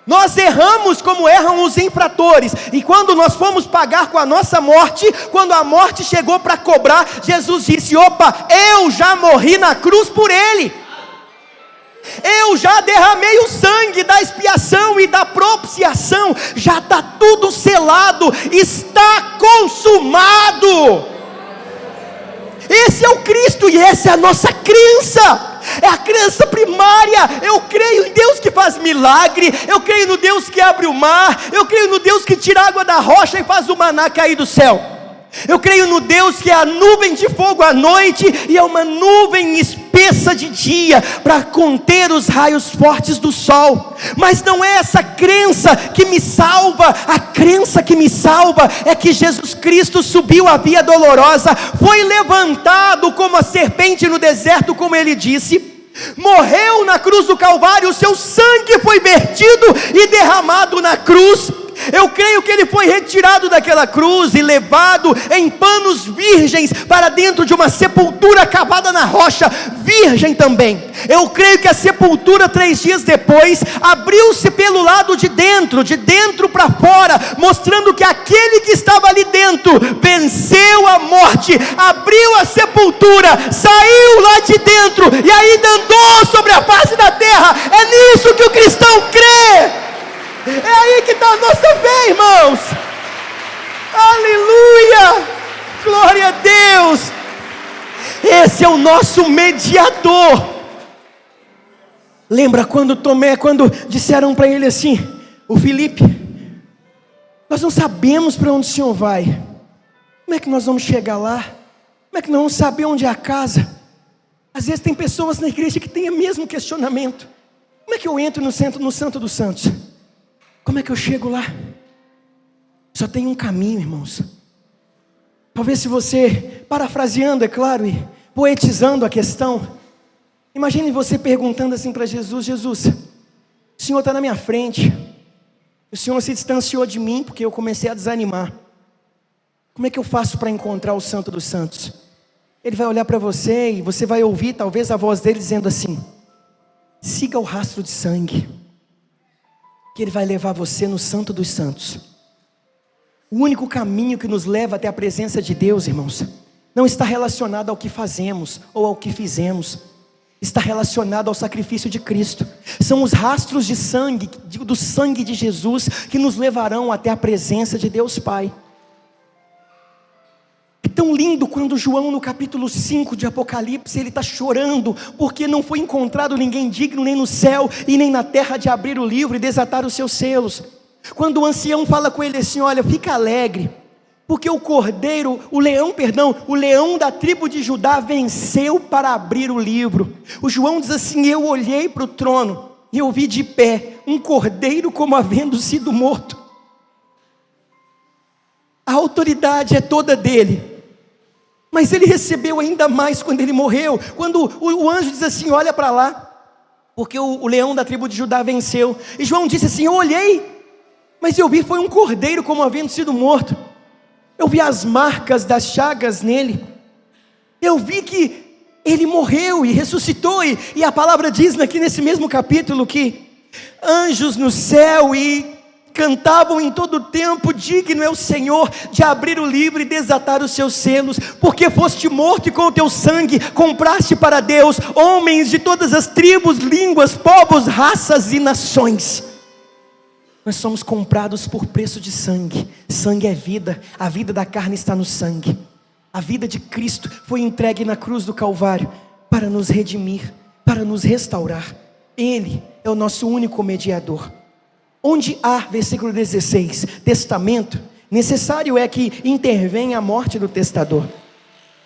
Nós erramos como erram os infratores, e quando nós fomos pagar com a nossa morte, quando a morte chegou para cobrar, Jesus disse: opa, eu já morri na cruz por ele, eu já derramei o sangue da expiação e da propiciação, já está tudo selado, está consumado. Esse é o Cristo e essa é a nossa crença. É a crença primária. Eu creio em Deus que faz milagre, eu creio no Deus que abre o mar, eu creio no Deus que tira água da rocha e faz o maná cair do céu. Eu creio no Deus que é a nuvem de fogo à noite e é uma nuvem espessa de dia para conter os raios fortes do sol. Mas não é essa crença que me salva. A crença que me salva é que Jesus Cristo subiu a via dolorosa, foi levantado como a serpente no deserto, como ele disse, morreu na cruz do Calvário, o seu sangue foi vertido e derramado na cruz. Eu creio que ele foi retirado daquela cruz e levado em panos virgens para dentro de uma sepultura cavada na rocha, virgem também. Eu creio que a sepultura 3 dias depois abriu-se pelo lado de dentro para fora, mostrando que aquele que estava ali dentro venceu a morte, abriu a sepultura, saiu lá de dentro e ainda andou sobre a face da terra. É nisso que o cristão crê. É aí que está a nossa fé, irmãos. Aleluia, glória a Deus. Esse é o nosso mediador. Lembra quando disseram para ele assim: o Filipe, nós não sabemos para onde o Senhor vai, como é que nós vamos chegar lá? Como é que nós vamos saber onde é a casa? Às vezes tem pessoas na igreja que têm o mesmo questionamento: como é que eu entro no Santo dos Santos? Como é que eu chego lá? Só tem um caminho, irmãos. Talvez, se você, parafraseando, é claro, e poetizando a questão, imagine você perguntando assim para Jesus: Jesus, o Senhor está na minha frente, o Senhor se distanciou de mim porque eu comecei a desanimar. Como é que eu faço para encontrar o Santo dos Santos? Ele vai olhar para você e você vai ouvir talvez a voz dele dizendo assim: siga o rastro de sangue, que ele vai levar você no Santo dos Santos. O único caminho que nos leva até a presença de Deus, irmãos, não está relacionado ao que fazemos ou ao que fizemos, está relacionado ao sacrifício de Cristo. São os rastros de sangue, do sangue de Jesus, que nos levarão até a presença de Deus Pai. É tão lindo quando João, no capítulo 5 de Apocalipse, ele está chorando porque não foi encontrado ninguém digno nem no céu e nem na terra de abrir o livro e desatar os seus selos. Quando o ancião fala com ele assim: olha, fica alegre, porque o leão da tribo de Judá venceu para abrir o livro. O João diz assim: eu olhei para o trono e eu vi de pé um cordeiro como havendo sido morto. A autoridade é toda dele. Mas ele recebeu ainda mais quando ele morreu. Quando o anjo diz assim: olha para lá, porque o leão da tribo de Judá venceu. E João disse assim: eu olhei, mas eu vi foi um cordeiro como havendo sido morto. Eu vi as marcas das chagas nele. Eu vi que ele morreu e ressuscitou. E a palavra diz aqui nesse mesmo capítulo que anjos no céu cantavam em todo o tempo: digno é o Senhor de abrir o livro e desatar os seus selos, porque foste morto e com o teu sangue compraste para Deus homens de todas as tribos, línguas, povos, raças e nações. Nós somos comprados por preço de sangue. Sangue é vida, a vida da carne está no sangue. A vida de Cristo foi entregue na cruz do Calvário para nos redimir, para nos restaurar. Ele é o nosso único mediador. Onde há, versículo 16, testamento, necessário é que intervenha a morte do testador.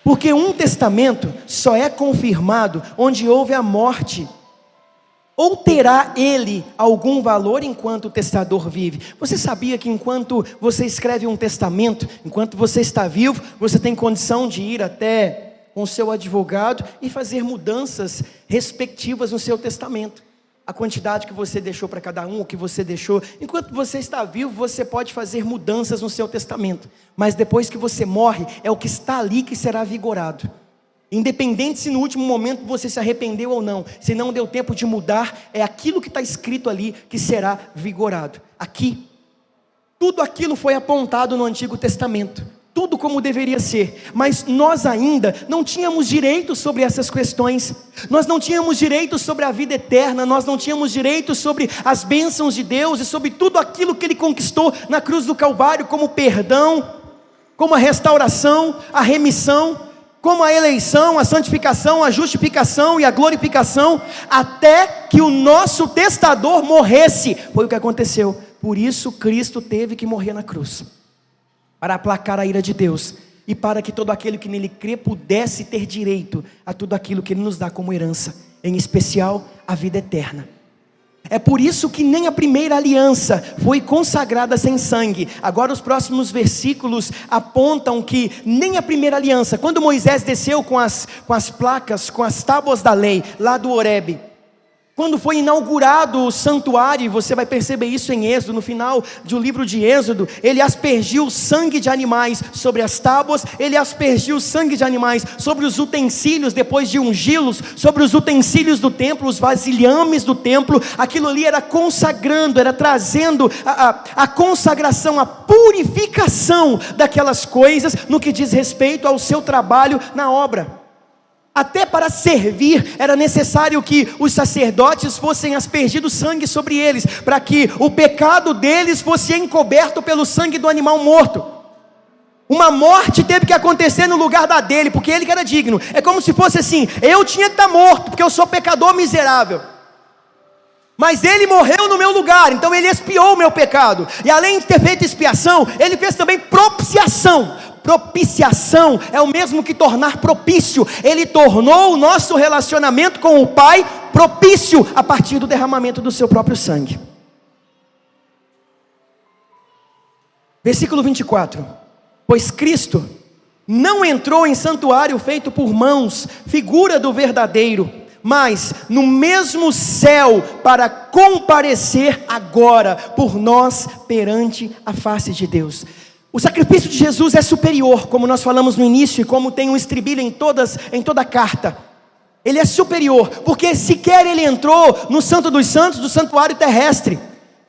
Porque um testamento só é confirmado onde houve a morte. Ou terá ele algum valor enquanto o testador vive? Você sabia que enquanto você escreve um testamento, enquanto você está vivo, você tem condição de ir até com o seu advogado e fazer mudanças respectivas no seu testamento? A quantidade que você deixou para cada um, o que você deixou. Enquanto você está vivo, você pode fazer mudanças no seu testamento. Mas depois que você morre, é o que está ali que será vigorado. Independente se no último momento você se arrependeu ou não, se não deu tempo de mudar, é aquilo que está escrito ali que será vigorado. Aqui, tudo aquilo foi apontado no Antigo Testamento, tudo como deveria ser, mas nós ainda não tínhamos direito sobre essas questões, nós não tínhamos direito sobre a vida eterna, nós não tínhamos direito sobre as bênçãos de Deus e sobre tudo aquilo que Ele conquistou na cruz do Calvário, como perdão, como a restauração, a remissão, como a eleição, a santificação, a justificação e a glorificação, até que o nosso testador morresse. Foi o que aconteceu. Por isso Cristo teve que morrer na cruz, para aplacar a ira de Deus, e para que todo aquele que nele crê pudesse ter direito a tudo aquilo que Ele nos dá como herança, em especial a vida eterna. É por isso que nem a primeira aliança foi consagrada sem sangue. Agora os próximos versículos apontam que nem a primeira aliança, quando Moisés desceu com as placas, com as tábuas da lei, lá do Horebe, quando foi inaugurado o santuário, você vai perceber isso em Êxodo, no final do livro de Êxodo, ele aspergiu sangue de animais sobre as tábuas, ele aspergiu sangue de animais sobre os utensílios, depois de ungí-los, sobre os utensílios do templo, os vasilhames do templo. Aquilo ali era consagrando, era trazendo a consagração, a purificação daquelas coisas, no que diz respeito ao seu trabalho na obra. Até para servir, era necessário que os sacerdotes fossem aspergidos sangue sobre eles, para que o pecado deles fosse encoberto pelo sangue do animal morto. Uma morte teve que acontecer no lugar da dele, porque ele que era digno. É como se fosse assim: eu tinha que estar morto, porque eu sou pecador miserável, mas ele morreu no meu lugar, então ele expiou o meu pecado. E além de ter feito expiação, ele fez também propiciação. Propiciação é o mesmo que tornar propício. Ele tornou o nosso relacionamento com o Pai propício, a partir do derramamento do seu próprio sangue. Versículo 24: pois Cristo não entrou em santuário feito por mãos, figura do verdadeiro, mas no mesmo céu, para comparecer agora por nós perante a face de Deus. O sacrifício de Jesus é superior, como nós falamos no início, e como tem um estribilho em toda a carta. Ele é superior, porque sequer ele entrou no Santo dos Santos, do santuário terrestre,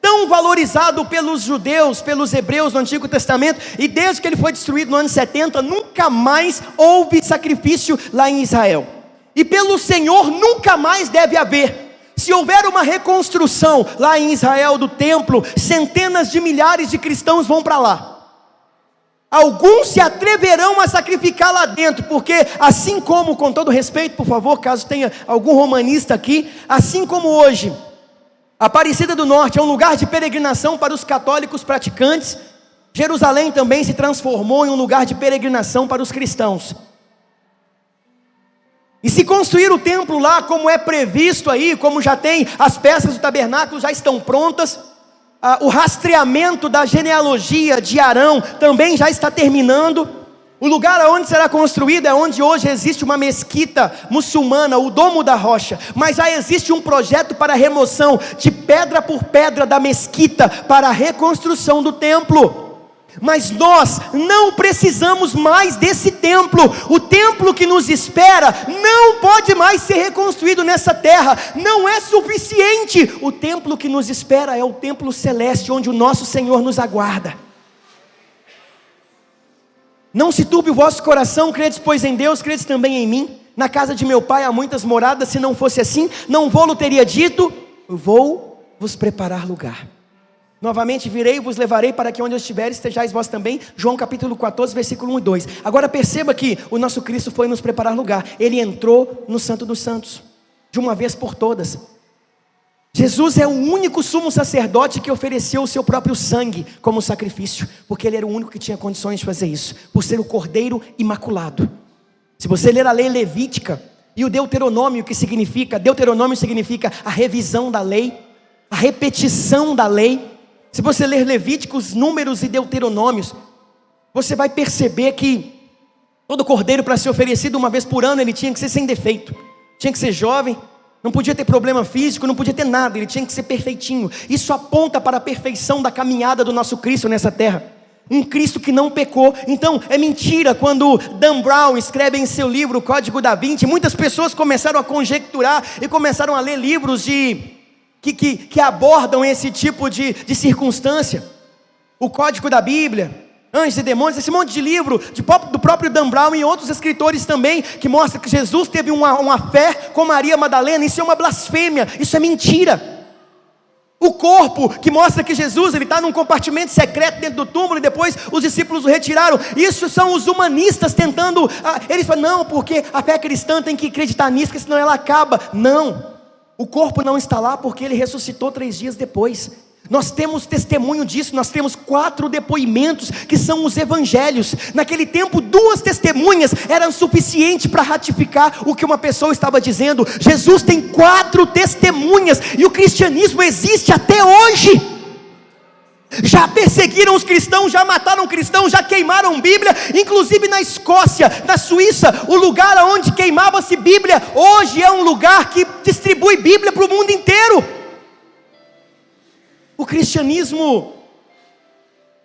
tão valorizado pelos judeus, pelos hebreus no Antigo Testamento, e desde que ele foi destruído no ano 70, nunca mais houve sacrifício lá em Israel. E pelo Senhor nunca mais deve haver. Se houver uma reconstrução lá em Israel do templo, centenas de milhares de cristãos vão para lá. Alguns se atreverão a sacrificar lá dentro, porque assim como, com todo respeito, por favor, caso tenha algum romanista aqui, assim como hoje, Aparecida do Norte é um lugar de peregrinação para os católicos praticantes, Jerusalém também se transformou em um lugar de peregrinação para os cristãos. E se construir o templo lá, como é previsto aí, como já tem, as peças do tabernáculo já estão prontas, o rastreamento da genealogia de Arão também já está terminando. O lugar onde será construído é onde hoje existe uma mesquita muçulmana, o Domo da Rocha. Mas já existe um projeto para a remoção de pedra por pedra da mesquita para a reconstrução do templo. Mas nós não precisamos mais desse templo. O templo que nos espera não pode mais ser reconstruído nessa terra. Não é suficiente. O templo que nos espera é o templo celeste, onde o nosso Senhor nos aguarda. Não se turbe o vosso coração, credes pois em Deus, credes também em mim. Na casa de meu pai há muitas moradas, se não fosse assim, não vou-lo teria dito, vou vos preparar lugar. Novamente virei e vos levarei para que onde eu estiver estejais vós também. João capítulo 14, versículo 1 e 2. Agora perceba que o nosso Cristo foi nos preparar lugar. Ele entrou no Santo dos Santos, de uma vez por todas. Jesus é o único sumo sacerdote que ofereceu o seu próprio sangue como sacrifício, porque ele era o único que tinha condições de fazer isso, por ser o Cordeiro imaculado. Se você ler a lei levítica e o Deuteronômio, Deuteronômio significa a revisão da lei, a repetição da lei. Se você ler Levíticos, Números e Deuteronômios, você vai perceber que todo cordeiro, para ser oferecido uma vez por ano, ele tinha que ser sem defeito, tinha que ser jovem, não podia ter problema físico, não podia ter nada, ele tinha que ser perfeitinho. Isso aponta para a perfeição da caminhada do nosso Cristo nessa terra, um Cristo que não pecou. Então é mentira quando Dan Brown escreve em seu livro o Código da Vinci. Muitas pessoas começaram a conjecturar e começaram a ler livros que abordam esse tipo de circunstância. O Código da Bíblia, Anjos e Demônios, esse monte de livro do próprio Dan Brown e outros escritores também, que mostra que Jesus teve uma fé com Maria Madalena. Isso é uma blasfêmia, isso é mentira. O corpo que mostra que Jesus está num compartimento secreto dentro do túmulo e depois os discípulos o retiraram. Isso são os humanistas tentando, eles falam, não, porque a fé cristã tem que acreditar nisso, porque senão ela acaba. Não, o corpo não está lá porque ele ressuscitou 3 dias depois. Nós temos testemunho disso, nós temos 4 depoimentos que são os evangelhos. Naquele tempo 2 testemunhas eram suficientes para ratificar o que uma pessoa estava dizendo. Jesus tem 4 testemunhas e o cristianismo existe até hoje. Já perseguiram os cristãos, já mataram cristãos, já queimaram Bíblia, inclusive na Escócia, na Suíça, o lugar onde queimava-se Bíblia, hoje é um lugar que distribui Bíblia para o mundo inteiro. O cristianismo,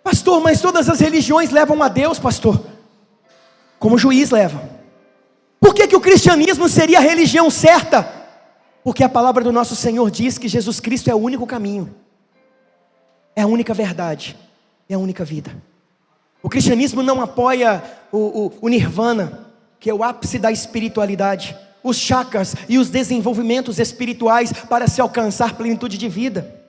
pastor, mas todas as religiões levam a Deus, pastor, como o juiz leva. Por que o cristianismo seria a religião certa? Porque a palavra do nosso Senhor diz que Jesus Cristo é o único caminho, é a única verdade, é a única vida. O cristianismo não apoia o nirvana, que é o ápice da espiritualidade, os chakras e os desenvolvimentos espirituais para se alcançar plenitude de vida.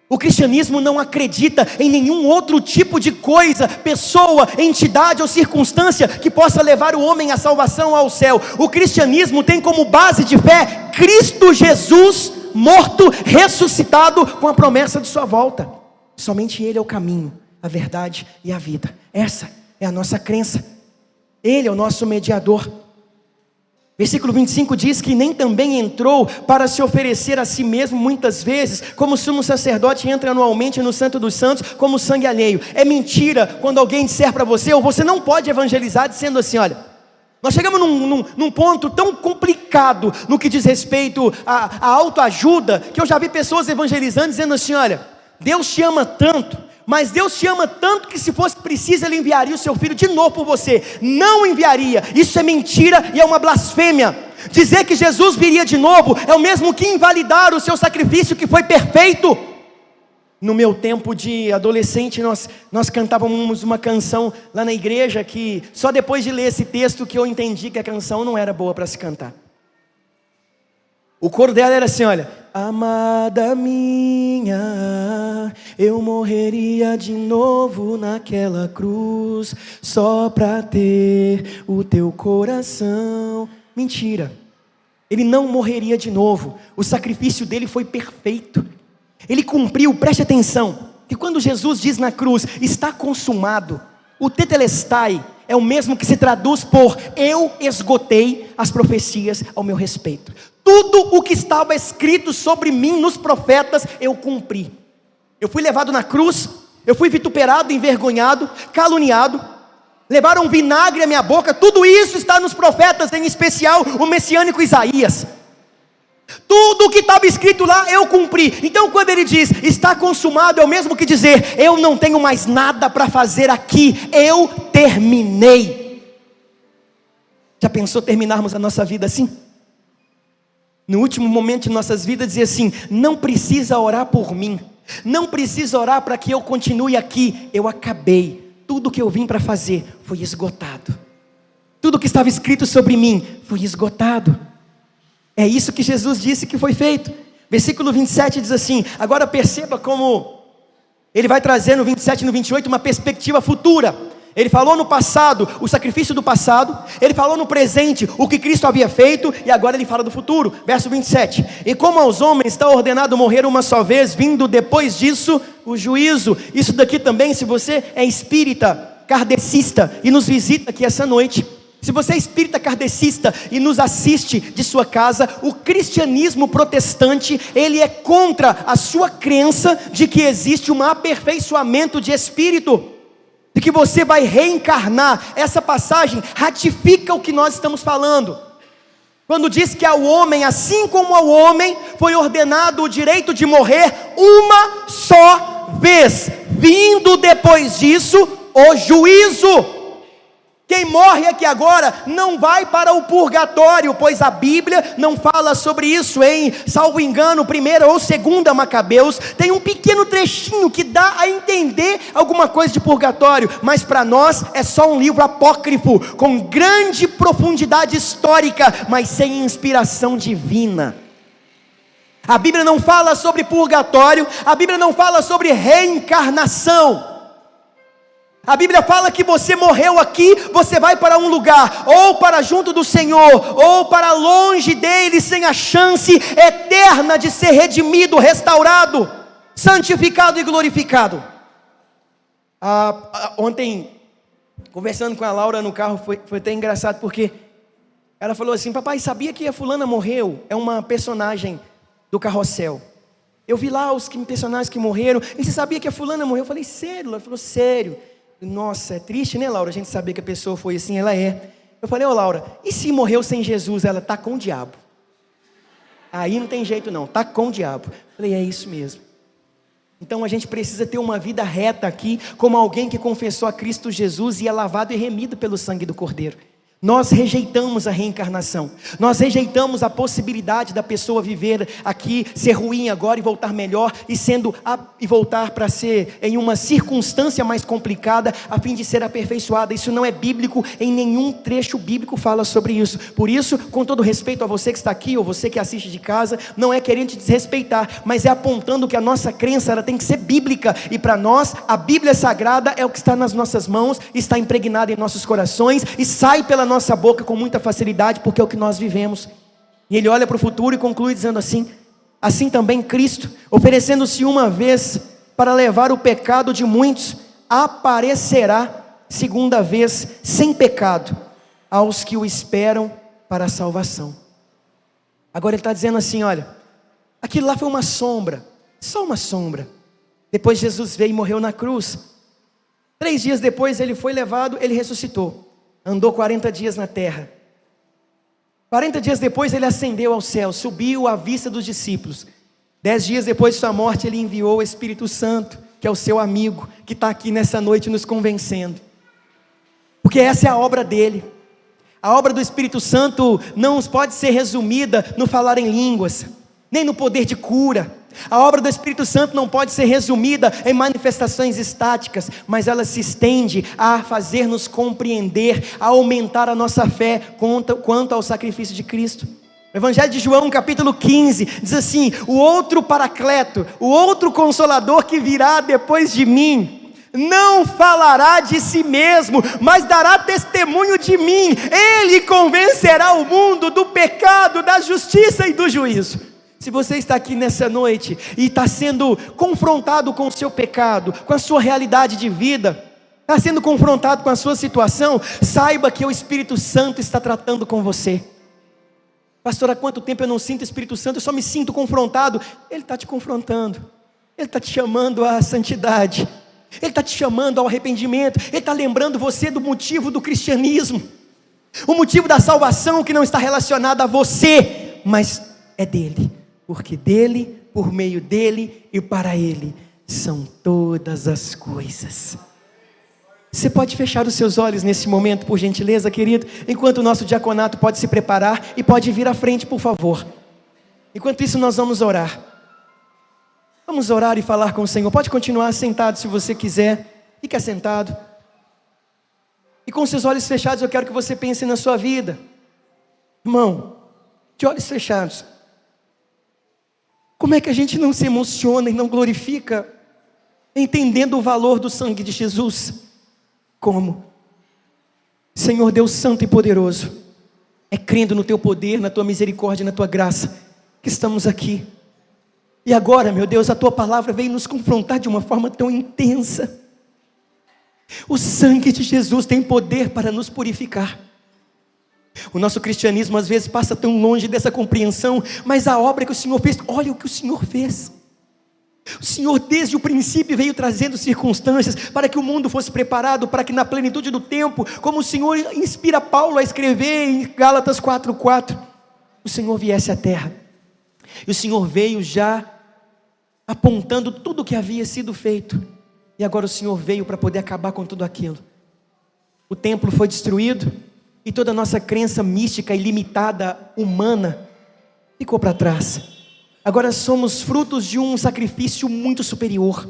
O cristianismo não acredita em nenhum outro tipo de coisa, pessoa, entidade ou circunstância que possa levar o homem à salvação ao céu. O cristianismo tem como base de fé Cristo Jesus morto, ressuscitado, com a promessa de sua volta. Somente Ele é o caminho, a verdade e a vida. Essa é a nossa crença. Ele é o nosso mediador. Versículo 25 diz que nem também entrou para se oferecer a si mesmo muitas vezes, como o sumo sacerdote entra anualmente no Santo dos Santos, como sangue alheio. É mentira quando alguém disser para você, ou você não pode evangelizar dizendo assim, olha, nós chegamos num ponto tão complicado no que diz respeito à autoajuda, que eu já vi pessoas evangelizando dizendo assim, olha, Deus te ama tanto, mas Deus te ama tanto que se fosse preciso Ele enviaria o seu filho de novo por você. Não enviaria, isso é mentira e é uma blasfêmia. Dizer que Jesus viria de novo é o mesmo que invalidar o seu sacrifício que foi perfeito. No meu tempo de adolescente nós cantávamos uma canção lá na igreja, que só depois de ler esse texto que eu entendi que a canção não era boa para se cantar. O coro dela era assim, olha, amada minha, eu morreria de novo naquela cruz, só para ter o teu coração. Mentira, ele não morreria de novo, o sacrifício dele foi perfeito, ele cumpriu. Preste atenção, que quando Jesus diz na cruz, está consumado, o tetelestai é o mesmo que se traduz por eu esgotei as profecias ao meu respeito. Tudo o que estava escrito sobre mim nos profetas, eu cumpri. Eu fui levado na cruz, eu fui vituperado, envergonhado, caluniado, levaram vinagre à minha boca. Tudo isso está nos profetas, em especial o messiânico Isaías. Tudo o que estava escrito lá eu cumpri. Então quando ele diz está consumado, é o mesmo que dizer eu não tenho mais nada para fazer aqui, eu terminei. Já pensou terminarmos a nossa vida assim? No último momento de nossas vidas dizer assim, não precisa orar por mim, não precisa orar para que eu continue aqui, eu acabei. Tudo que eu vim para fazer foi esgotado. Tudo que estava escrito sobre mim foi esgotado. É isso que Jesus disse que foi feito. Versículo 27 diz assim, agora perceba como ele vai trazer no 27 e no 28 uma perspectiva futura. Ele falou no passado, o sacrifício do passado. Ele falou no presente, o que Cristo havia feito. E agora ele fala do futuro, verso 27. E como aos homens está ordenado morrer uma só vez, vindo depois disso o juízo. Isso daqui também, se você é espírita, kardecista e nos visita aqui essa noite, se você é espírita kardecista e nos assiste de sua casa, o cristianismo protestante, ele é contra a sua crença de que existe um aperfeiçoamento de espírito, de que você vai reencarnar. Essa passagem ratifica o que nós estamos falando, quando diz que ao homem, assim como ao homem, foi ordenado o direito de morrer uma só vez, vindo depois disso o juízo. Quem morre aqui agora não vai para o purgatório, pois a Bíblia não fala sobre isso. Em, salvo engano, 1ª ou 2ª Macabeus, tem um pequeno trechinho que dá a entender alguma coisa de purgatório, mas para nós é só um livro apócrifo, com grande profundidade histórica, mas sem inspiração divina. A Bíblia não fala sobre purgatório, a Bíblia não fala sobre reencarnação. A Bíblia fala que você morreu aqui, você vai para um lugar, ou para junto do Senhor, ou para longe dele, sem a chance eterna de ser redimido, restaurado, santificado e glorificado. Ontem, conversando com a Laura no carro, foi até engraçado, porque ela falou assim, papai, sabia que a fulana morreu? É uma personagem do Carrossel. Eu vi lá os personagens que morreram, e você sabia que a fulana morreu? Eu falei, sério? Ela falou, sério. Nossa, é triste, né, Laura? A gente saber que a pessoa foi assim, ela é. Eu falei, Laura, e se morreu sem Jesus? Ela está com o diabo. Aí não tem jeito não, está com o diabo. Eu falei, é isso mesmo. Então a gente precisa ter uma vida reta aqui, como alguém que confessou a Cristo Jesus e é lavado e remido pelo sangue do Cordeiro. Nós rejeitamos a reencarnação, nós rejeitamos a possibilidade da pessoa viver aqui, ser ruim agora e voltar melhor, e voltar para ser em uma circunstância mais complicada, a fim de ser aperfeiçoada. Isso não é bíblico, em nenhum trecho bíblico fala sobre isso. Por isso, com todo respeito a você que está aqui, ou você que assiste de casa, não é querendo te desrespeitar, mas é apontando que a nossa crença ela tem que ser bíblica, e para nós, a Bíblia Sagrada é o que está nas nossas mãos, está impregnada em nossos corações, e sai pela nossa boca com muita facilidade, porque é o que nós vivemos. E ele olha para o futuro e conclui dizendo assim, assim também Cristo, oferecendo-se uma vez para levar o pecado de muitos, aparecerá segunda vez sem pecado aos que o esperam para a salvação. Agora ele está dizendo assim, olha, aquilo lá foi uma sombra, só uma sombra. Depois Jesus veio e morreu na cruz. 3 dias depois ele foi levado, ele ressuscitou. Andou 40 dias na terra. 40 dias depois ele ascendeu ao céu, subiu à vista dos discípulos. 10 dias depois de sua morte ele enviou o Espírito Santo, que é o seu amigo, que está aqui nessa noite nos convencendo. Porque essa é a obra dele. A obra do Espírito Santo não pode ser resumida no falar em línguas, nem no poder de cura. A obra do Espírito Santo não pode ser resumida em manifestações estáticas, mas ela se estende a fazer-nos compreender, a aumentar a nossa fé quanto ao sacrifício de Cristo. O Evangelho de João, capítulo 15, diz assim, o outro Paracleto, o outro Consolador que virá depois de mim, não falará de si mesmo, mas dará testemunho de mim. Ele convencerá o mundo do pecado, da justiça e do juízo. Se você está aqui nessa noite e está sendo confrontado com o seu pecado, com a sua realidade de vida, está sendo confrontado com a sua situação, saiba que o Espírito Santo está tratando com você. Pastor, há quanto tempo eu não sinto o Espírito Santo, eu só me sinto confrontado. Ele está te confrontando, ele está te chamando à santidade, Ele está te chamando ao arrependimento. Ele está lembrando você do motivo do cristianismo, o motivo da salvação, que não está relacionado a você, mas é dele, porque dele, por meio dele e para ele são todas as coisas. Você pode fechar os seus olhos nesse momento, por gentileza, querido, enquanto o nosso diaconato pode se preparar e pode vir à frente, por favor. Enquanto isso, nós vamos orar. Vamos orar e falar com o Senhor. Pode continuar sentado se você quiser. Fique assentado. E com seus olhos fechados, eu quero que você pense na sua vida. Irmão, de olhos fechados, como é que a gente não se emociona e não glorifica, entendendo o valor do sangue de Jesus? Como? Senhor Deus Santo e Poderoso, é crendo no Teu poder, na Tua misericórdia, na Tua graça, que estamos aqui. E agora, meu Deus, a Tua palavra veio nos confrontar de uma forma tão intensa. O sangue de Jesus tem poder para nos purificar. O nosso cristianismo às vezes passa tão longe dessa compreensão, mas a obra que o Senhor fez, olha o que o Senhor fez. O Senhor desde o princípio veio trazendo circunstâncias para que o mundo fosse preparado, para que na plenitude do tempo, como o Senhor inspira Paulo a escrever em Gálatas 4:4, o Senhor viesse à terra. E o Senhor veio já apontando tudo o que havia sido feito. E agora o Senhor veio para poder acabar com tudo aquilo. O templo foi destruído e toda a nossa crença mística e limitada, humana, ficou para trás. Agora somos frutos de um sacrifício muito superior.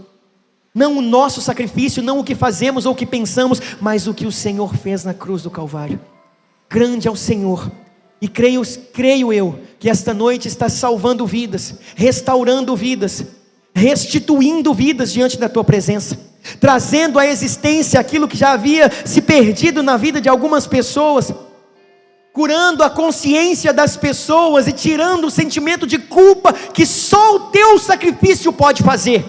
Não o nosso sacrifício, não o que fazemos ou o que pensamos, mas o que o Senhor fez na cruz do Calvário. Grande é o Senhor. E creio eu que esta noite está salvando vidas, restaurando vidas, restituindo vidas diante da Tua presença, trazendo à existência aquilo que já havia se perdido na vida de algumas pessoas, curando a consciência das pessoas e tirando o sentimento de culpa que só o Teu sacrifício pode fazer.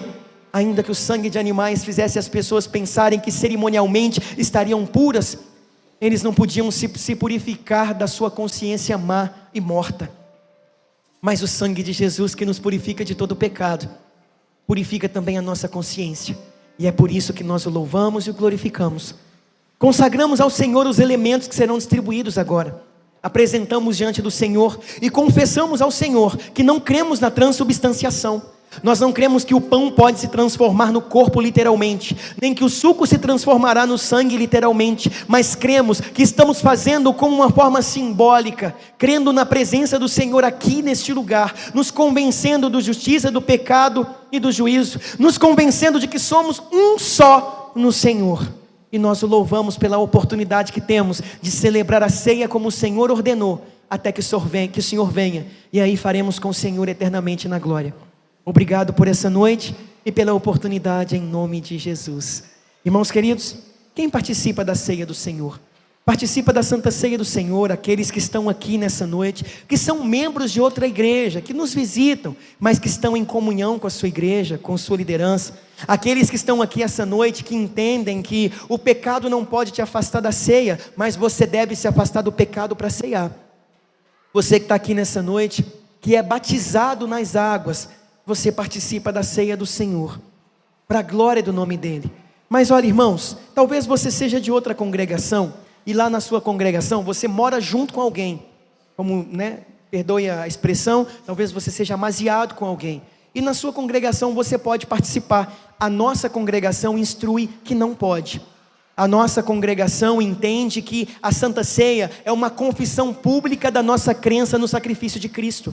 Ainda que o sangue de animais fizesse as pessoas pensarem que cerimonialmente estariam puras, eles não podiam se purificar da sua consciência má e morta. Mas o sangue de Jesus, que nos purifica de todo pecado, purifica também a nossa consciência. E é por isso que nós o louvamos e o glorificamos. Consagramos ao Senhor os elementos que serão distribuídos agora. Apresentamos diante do Senhor e confessamos ao Senhor que não cremos na transubstanciação. Nós não cremos que o pão pode se transformar no corpo literalmente, nem que o suco se transformará no sangue literalmente, mas cremos que estamos fazendo como uma forma simbólica, crendo na presença do Senhor aqui neste lugar, nos convencendo da justiça, do pecado e do juízo, nos convencendo de que somos um só no Senhor. E nós o louvamos pela oportunidade que temos de celebrar a ceia como o Senhor ordenou, até que o Senhor venha, e aí faremos com o Senhor eternamente na glória. Obrigado por essa noite e pela oportunidade em nome de Jesus. Irmãos queridos, quem participa da ceia do Senhor? Participa da Santa Ceia do Senhor, aqueles que estão aqui nessa noite, que são membros de outra igreja, que nos visitam, mas que estão em comunhão com a sua igreja, com sua liderança. Aqueles que estão aqui essa noite, que entendem que o pecado não pode te afastar da ceia, mas você deve se afastar do pecado para ceiar. Você que está aqui nessa noite, que é batizado nas águas, você participa da ceia do Senhor, para a glória do nome dEle. Mas olha, irmãos, talvez você seja de outra congregação, e lá na sua congregação você mora junto com alguém, como, perdoe a expressão, talvez você seja amaziado com alguém, e na sua congregação você pode participar. A nossa congregação instrui que não pode. A nossa congregação entende que a Santa Ceia é uma confissão pública da nossa crença no sacrifício de Cristo.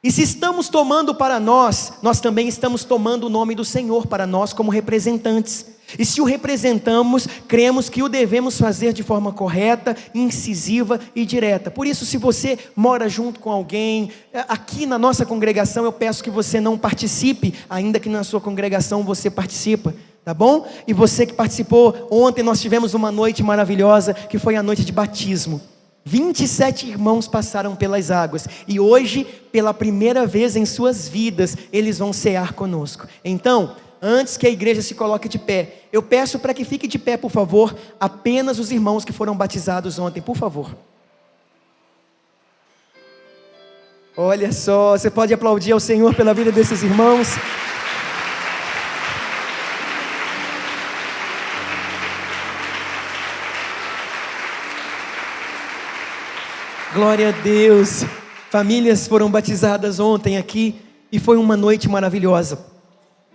E se estamos tomando para nós, nós também estamos tomando o nome do Senhor para nós como representantes. E se o representamos, cremos que o devemos fazer de forma correta, incisiva e direta. Por isso, se você mora junto com alguém, aqui na nossa congregação, eu peço que você não participe, ainda que na sua congregação você participa, tá bom? E você que participou, ontem nós tivemos uma noite maravilhosa, que foi a noite de batismo. 27 irmãos passaram pelas águas, e hoje, pela primeira vez em suas vidas, eles vão cear conosco. Então, antes que a igreja se coloque de pé, eu peço para que fique de pé, por favor, apenas os irmãos que foram batizados ontem, por favor. Olha só, você pode aplaudir ao Senhor pela vida desses irmãos. Glória a Deus. Famílias foram batizadas ontem aqui e foi uma noite maravilhosa.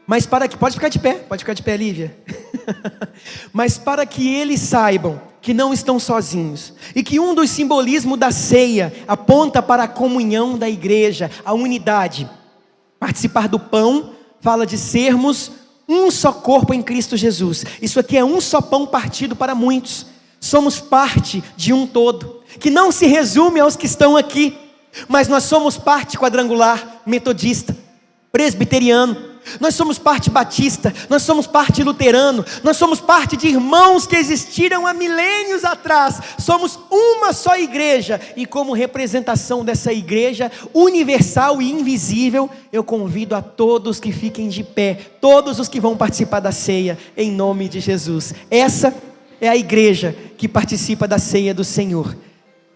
Mas para que... Pode ficar de pé, Lívia. Mas para que eles saibam que não estão sozinhos e que um dos simbolismos da ceia aponta para a comunhão da igreja, a unidade. Participar do pão fala de sermos um só corpo em Cristo Jesus. Isso aqui é um só pão partido para muitos. Somos parte de um todo, que não se resume aos que estão aqui, mas nós somos parte quadrangular, metodista, presbiteriano, nós somos parte batista, nós somos parte luterano, nós somos parte de irmãos que existiram há milênios atrás. Somos uma só igreja, e como representação dessa igreja universal e invisível, eu convido a todos que fiquem de pé, todos os que vão participar da ceia, em nome de Jesus. Essa é a igreja que participa da ceia do Senhor.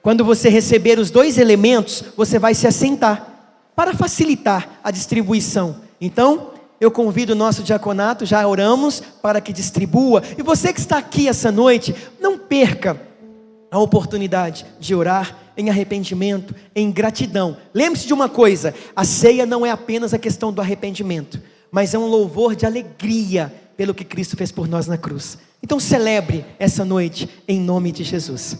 Quando você receber os 2 elementos, você vai se assentar, para facilitar a distribuição. Então, eu convido o nosso diaconato, já oramos, para que distribua. E você que está aqui essa noite, não perca a oportunidade de orar em arrependimento, em gratidão. Lembre-se de uma coisa: a ceia não é apenas a questão do arrependimento, mas é um louvor de alegria pelo que Cristo fez por nós na cruz. Então celebre essa noite em nome de Jesus.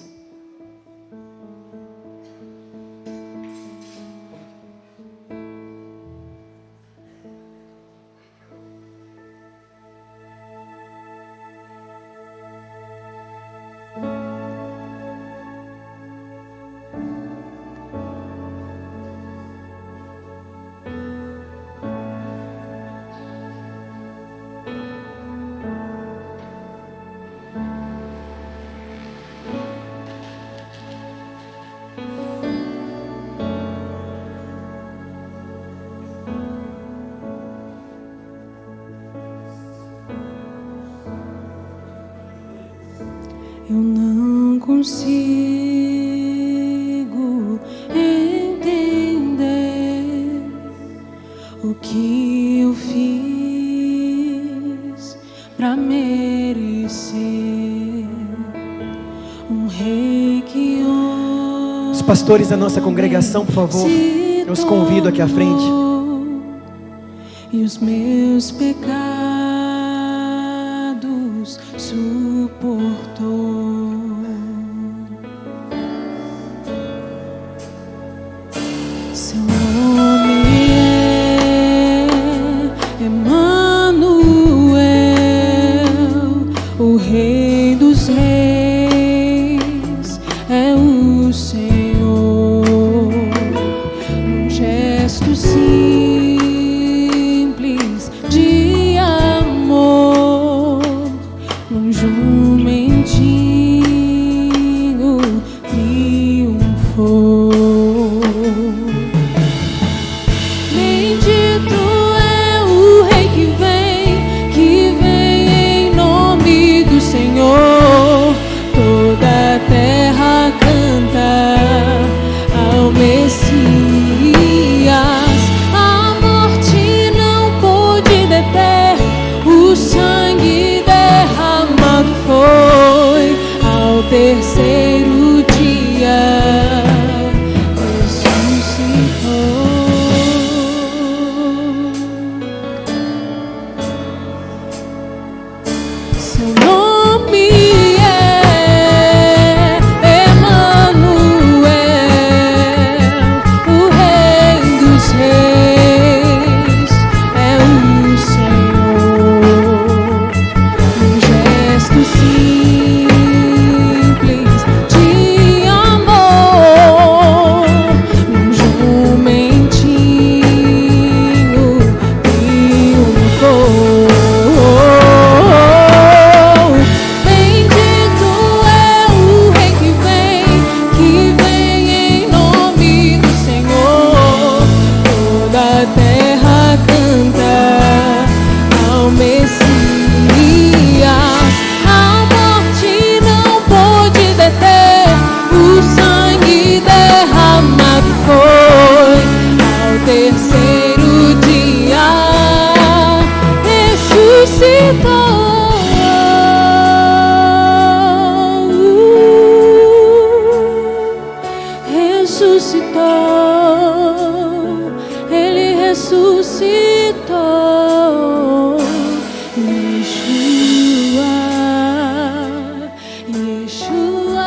Eu não consigo entender o que eu fiz para merecer um rei que Os pastores da nossa congregação, por favor, eu os convido aqui à frente. E os meus pecados suportou. Seu nome é Emanuel, o Rei dos Reis é o Senhor. Num gesto simples de amor, ressuscitou. Yeshua, Yeshua,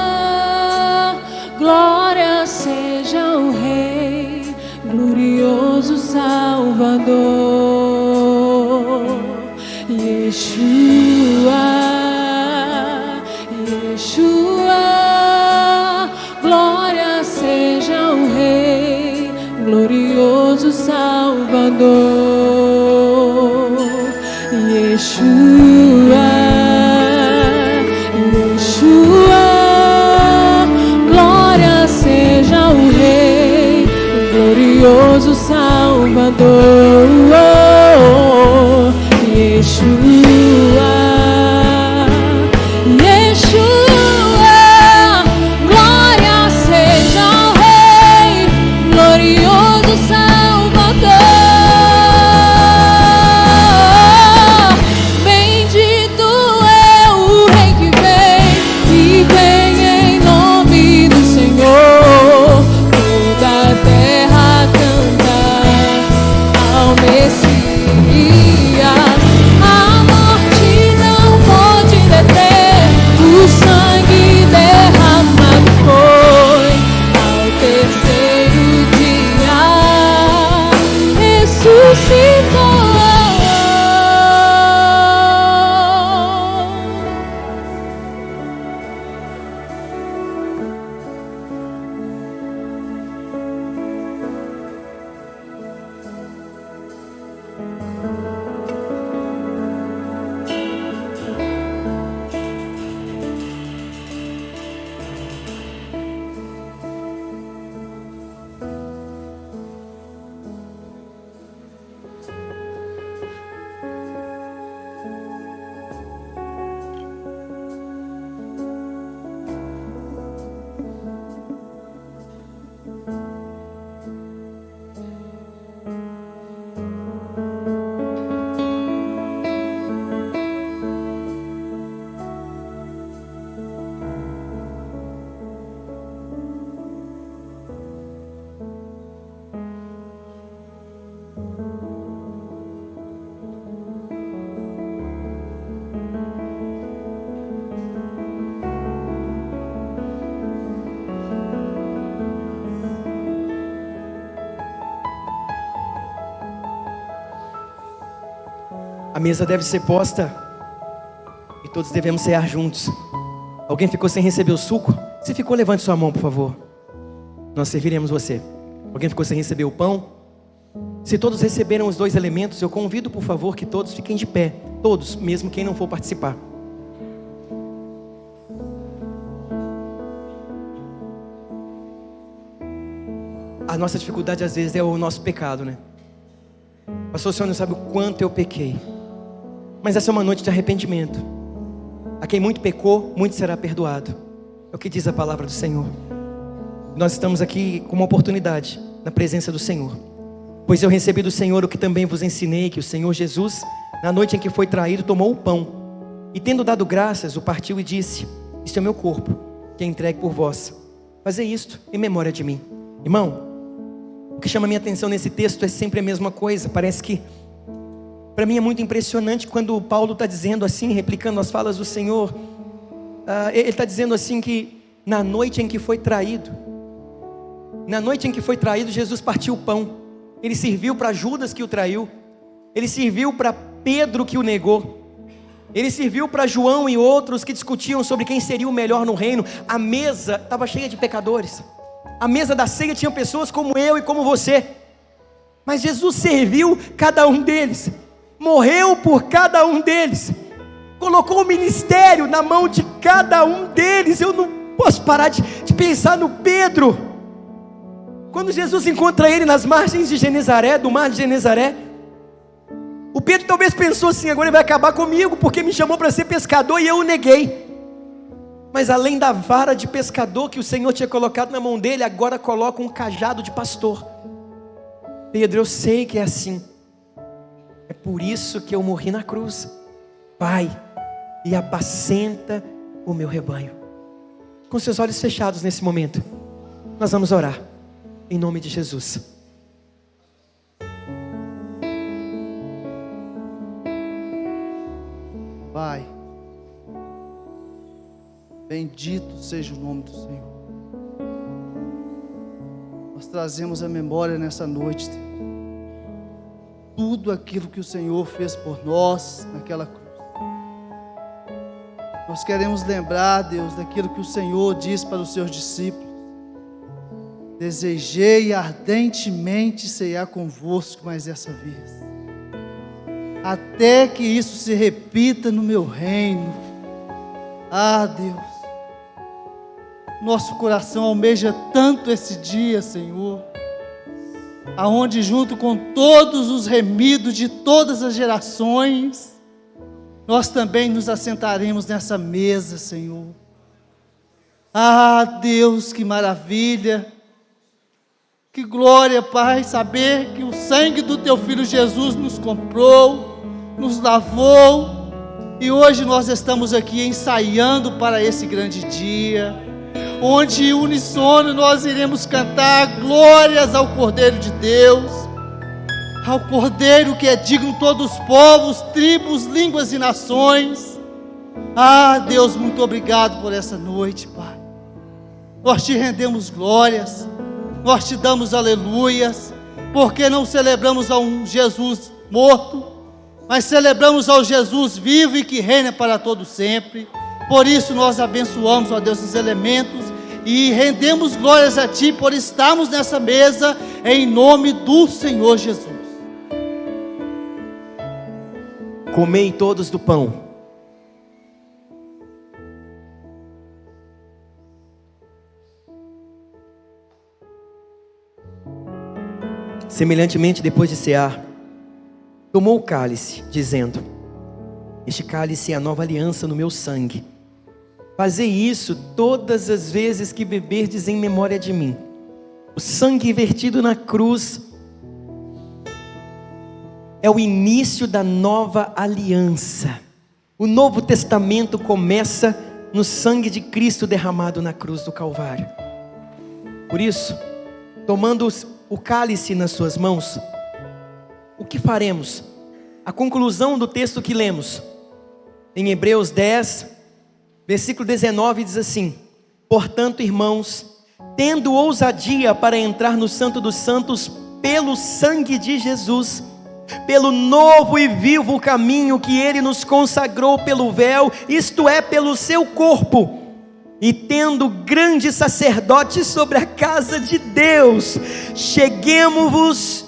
glória seja o Rei, glorioso Salvador. Yeshua, Yeshua, glória seja o Rei, glorioso Salvador. Yeshua, Yeshua, glória seja o Rei, glorioso Salvador. Yeshua, Yeshua, glória seja o Rei, glorioso Salvador. Bendito é o Rei que vem em nome do Senhor. Toda a terra canta ao Messias. A morte não pode deter, o sangue derramado foi. Ao terceiro dia ressuscitou. A mesa deve ser posta e todos devemos cear juntos. Alguém ficou sem receber o suco? Se ficou, levante sua mão, por favor. Nós serviremos você. Alguém ficou sem receber o pão? Se todos receberam os dois elementos, eu convido, por favor, que todos fiquem de pé. Todos, mesmo quem não for participar. A nossa dificuldade às vezes é o nosso pecado, né? Pastor, o senhor não sabe o quanto eu pequei. Mas essa é uma noite de arrependimento. A quem muito pecou, muito será perdoado. É o que diz a palavra do Senhor. Nós estamos aqui com uma oportunidade na presença do Senhor. Pois eu recebi do Senhor o que também vos ensinei, que o Senhor Jesus, na noite em que foi traído, tomou o pão e, tendo dado graças, o partiu e disse: isto é o meu corpo, que é entregue por vós. Fazei isto em memória de mim. Irmão, o que chama a minha atenção nesse texto é sempre a mesma coisa. Parece que, para mim é muito impressionante quando Paulo está dizendo assim, replicando as falas do Senhor. Ele está dizendo assim que na noite em que foi traído, Jesus partiu o pão. Ele serviu para Judas que o traiu. Ele serviu para Pedro que o negou. Ele serviu para João e outros que discutiam sobre quem seria o melhor no reino. A mesa estava cheia de pecadores. A mesa da ceia tinha pessoas como eu e como você. Mas Jesus serviu cada um deles. Morreu por cada um deles. Colocou o ministério na mão de cada um deles. Eu não posso parar de pensar no Pedro. Quando Jesus encontra ele nas margens de Genezaré, do mar de Genezaré, o Pedro talvez pensou assim: agora ele vai acabar comigo, porque me chamou para ser pescador e eu o neguei. Mas além da vara de pescador que o Senhor tinha colocado na mão dele, agora coloca um cajado de pastor. Pedro, eu sei que é assim. É por isso que eu morri na cruz. Pai, e apacenta o meu rebanho. Com seus olhos fechados nesse momento, nós vamos orar em nome de Jesus. Pai, bendito seja o nome do Senhor. Nós trazemos a memória nessa noite, Deus, tudo aquilo que o Senhor fez por nós naquela cruz. Nós queremos lembrar, Deus, daquilo que o Senhor diz para os seus discípulos: desejei ardentemente cear convosco mais essa vez, até que isso se repita no meu reino. Ah, Deus, nosso coração almeja tanto esse dia, Senhor, aonde junto com todos os remidos de todas as gerações, nós também nos assentaremos nessa mesa, Senhor. Ah, Deus, que maravilha, que glória, Pai, saber que o sangue do Teu Filho Jesus nos comprou, nos lavou, e hoje nós estamos aqui ensaiando para esse grande dia, onde uníssono nós iremos cantar glórias ao Cordeiro de Deus, ao Cordeiro que é digno de todos os povos, tribos, línguas e nações. Ah, Deus, muito obrigado por essa noite, Pai. Nós te rendemos glórias, nós te damos aleluias, porque não celebramos a um Jesus morto, mas celebramos ao Jesus vivo e que reina para todo sempre. Por isso nós abençoamos, ó Deus, os elementos e rendemos glórias a Ti por estarmos nessa mesa, em nome do Senhor Jesus. Comei todos do pão. Semelhantemente, depois de cear, tomou o cálice, dizendo: este cálice é a nova aliança no meu sangue. Fazei isso todas as vezes que beberdes em memória de mim. O sangue vertido na cruz é o início da nova aliança. O Novo Testamento começa no sangue de Cristo derramado na cruz do Calvário. Por isso, tomando o cálice nas suas mãos, o que faremos? A conclusão do texto que lemos em Hebreus 10, versículo 19 diz assim: portanto, irmãos, tendo ousadia para entrar no Santo dos Santos pelo sangue de Jesus, pelo novo e vivo caminho que Ele nos consagrou pelo véu, isto é, pelo seu corpo, e tendo grande sacerdote sobre a casa de Deus, cheguemo-nos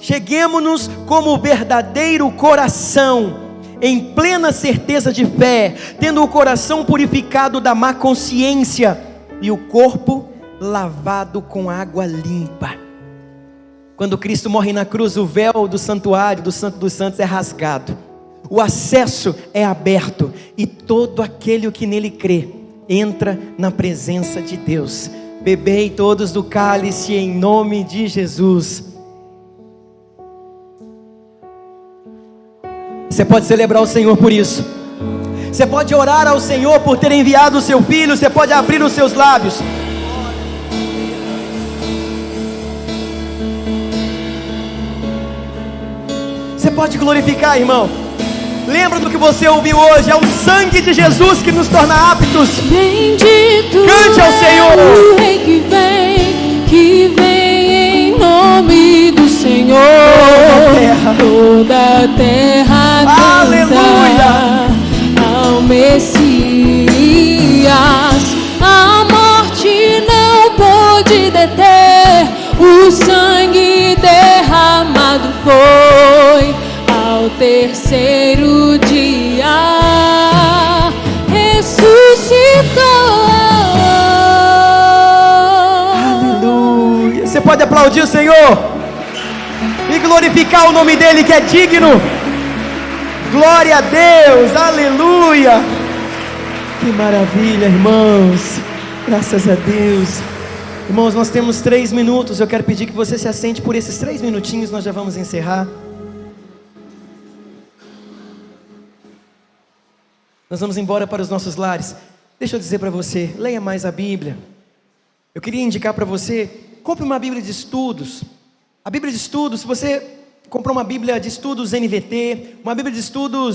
como verdadeiro coração, em plena certeza de fé, tendo o coração purificado da má consciência e o corpo lavado com água limpa. Quando Cristo morre na cruz, o véu do santuário, do Santo dos Santos, é rasgado, o acesso é aberto, e todo aquele que nele crê entra na presença de Deus. Bebei todos do cálice em nome de Jesus. Você pode celebrar o Senhor por isso. Você pode orar ao Senhor por ter enviado o seu Filho. Você pode abrir os seus lábios. Você pode glorificar, irmão. Lembra do que você ouviu hoje? É o sangue de Jesus que nos torna aptos. Bendito Cante ao Senhor. O Rei que vem em nome do Senhor. Toda a terra Aleluia. Ao Messias. A morte não pôde deter, o sangue derramado foi. Ao terceiro dia ressuscitou. Aleluia. Você pode aplaudir o Senhor e glorificar o nome dele, que é digno. Glória a Deus, aleluia. Que maravilha, irmãos. Graças a Deus. Irmãos, nós temos 3 minutos. Eu quero pedir que você se assente por esses 3 minutinhos. Nós já vamos encerrar. Nós vamos embora para os nossos lares. Deixa eu dizer para você, leia mais a Bíblia. Eu queria indicar para você, compre uma Bíblia de estudos. A Bíblia de estudos, se você comprou uma Bíblia de estudos NVT, uma Bíblia de estudo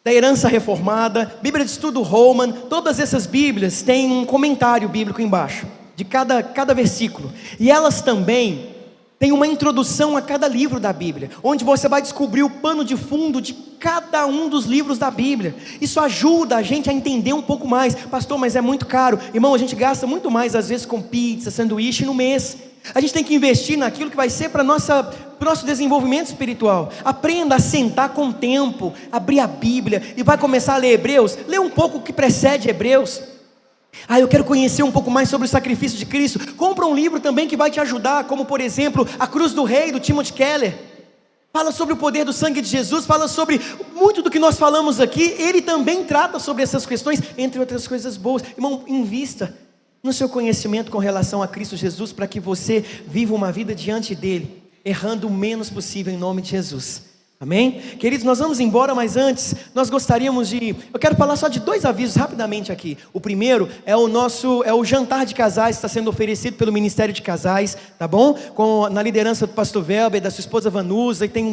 da Herança Reformada, Bíblia de Estudo Holman, todas essas Bíblias têm um comentário bíblico embaixo, de cada versículo. E elas também têm uma introdução a cada livro da Bíblia, onde você vai descobrir o pano de fundo de cada um dos livros da Bíblia. Isso ajuda a gente a entender um pouco mais. Pastor, mas é muito caro. Irmão, a gente gasta muito mais às vezes com pizza, sanduíche no mês. A gente tem que investir naquilo que vai ser para o nosso desenvolvimento espiritual. Aprenda a sentar com o tempo, abrir a Bíblia e vai começar a ler Hebreus. Lê um pouco o que precede Hebreus. Eu quero conhecer um pouco mais sobre o sacrifício de Cristo. Compra um livro também que vai te ajudar, como por exemplo, A Cruz do Rei, do Timothy Keller. Fala sobre o poder do sangue de Jesus, fala sobre muito do que nós falamos aqui. Ele também trata sobre essas questões, entre outras coisas boas. Irmão, invista no seu conhecimento com relação a Cristo Jesus, para que você viva uma vida diante dele, errando o menos possível em nome de Jesus. Amém? Queridos, nós vamos embora, mas antes, nós gostaríamos eu quero falar só de 2 avisos rapidamente aqui. O primeiro é o jantar de casais, que está sendo oferecido pelo Ministério de Casais, tá bom? Na liderança do pastor Velber, da sua esposa Vanusa, e tem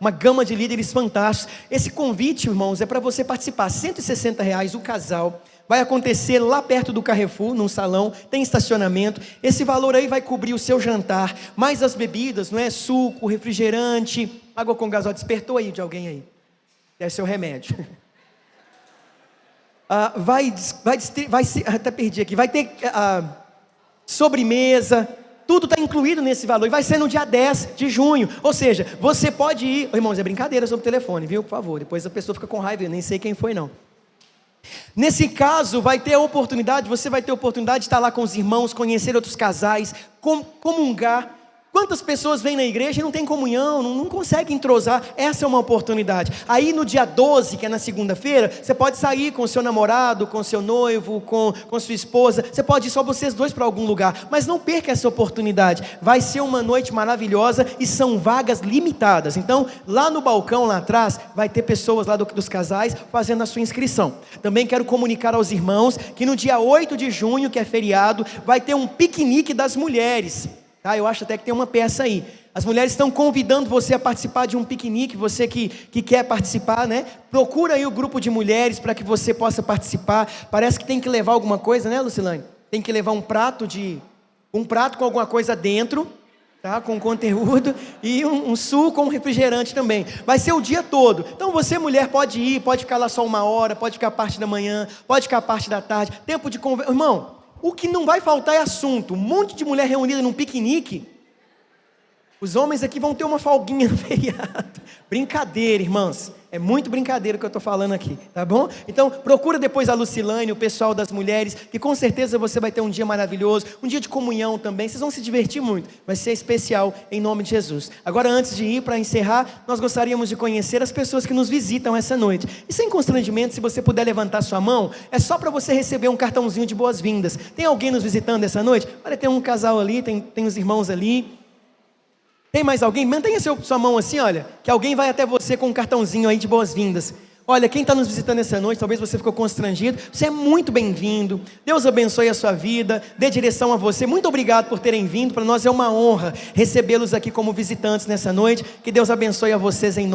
uma gama de líderes fantásticos. Esse convite, irmãos, é para você participar, R$160 o casal. Vai acontecer lá perto do Carrefour, num salão, tem estacionamento. Esse valor aí vai cobrir o seu jantar, mais as bebidas, não é? Suco, refrigerante, água com gás. Despertou aí de alguém aí. Deve ser o remédio. Até perdi aqui. Vai ter sobremesa. Tudo está incluído nesse valor. E vai ser no dia 10 de junho. Ou seja, você pode ir. Irmãos, é brincadeira sobre o telefone, viu? Por favor. Depois a pessoa fica com raiva. Eu nem sei quem foi, não. Nesse caso, você vai ter a oportunidade de estar lá com os irmãos, conhecer outros casais, comungar. Quantas pessoas vêm na igreja e não tem comunhão, não conseguem entrosar? Essa é uma oportunidade. Aí no dia 12, que é na segunda-feira, você pode sair com o seu namorado, com o seu noivo, com sua esposa. Você pode ir só vocês dois para algum lugar, mas não perca essa oportunidade. Vai ser uma noite maravilhosa e são vagas limitadas. Então, lá no balcão, lá atrás, vai ter pessoas lá dos casais fazendo a sua inscrição. Também quero comunicar aos irmãos que no dia 8 de junho, que é feriado, vai ter um piquenique das mulheres. Eu acho até que tem uma peça aí. As mulheres estão convidando você a participar de um piquenique. Você que quer participar, né? Procura aí o grupo de mulheres para que você possa participar. Parece que tem que levar alguma coisa, né, Lucilane? Tem que levar um prato com alguma coisa dentro, tá? Com conteúdo, e um suco, um refrigerante também. Vai ser o dia todo. Então você, mulher, pode ir, pode ficar lá só 1 hora, pode ficar parte da manhã, pode ficar parte da tarde. Tempo de conversa. Irmão, o que não vai faltar é assunto. Um monte de mulher reunida num piquenique. Os homens aqui vão ter uma folguinha no feriado. Brincadeira, irmãos. É muito brincadeira o que eu estou falando aqui, tá bom? Então procura depois a Lucilane, o pessoal das mulheres, que com certeza você vai ter um dia maravilhoso, um dia de comunhão também. Vocês vão se divertir muito. Vai ser especial em nome de Jesus. Agora, antes de ir, para encerrar, nós gostaríamos de conhecer as pessoas que nos visitam essa noite. E sem constrangimento, se você puder levantar sua mão, é só para você receber um cartãozinho de boas-vindas. Tem alguém nos visitando essa noite? Olha, tem um casal ali, tem os irmãos ali. Tem mais alguém? Mantenha sua mão assim, olha, que alguém vai até você com um cartãozinho aí de boas-vindas. Olha, quem está nos visitando essa noite, talvez você ficou constrangido, você é muito bem-vindo. Deus abençoe a sua vida, dê direção a você. Muito obrigado por terem vindo. Para nós é uma honra recebê-los aqui como visitantes nessa noite. Que Deus abençoe a vocês em nome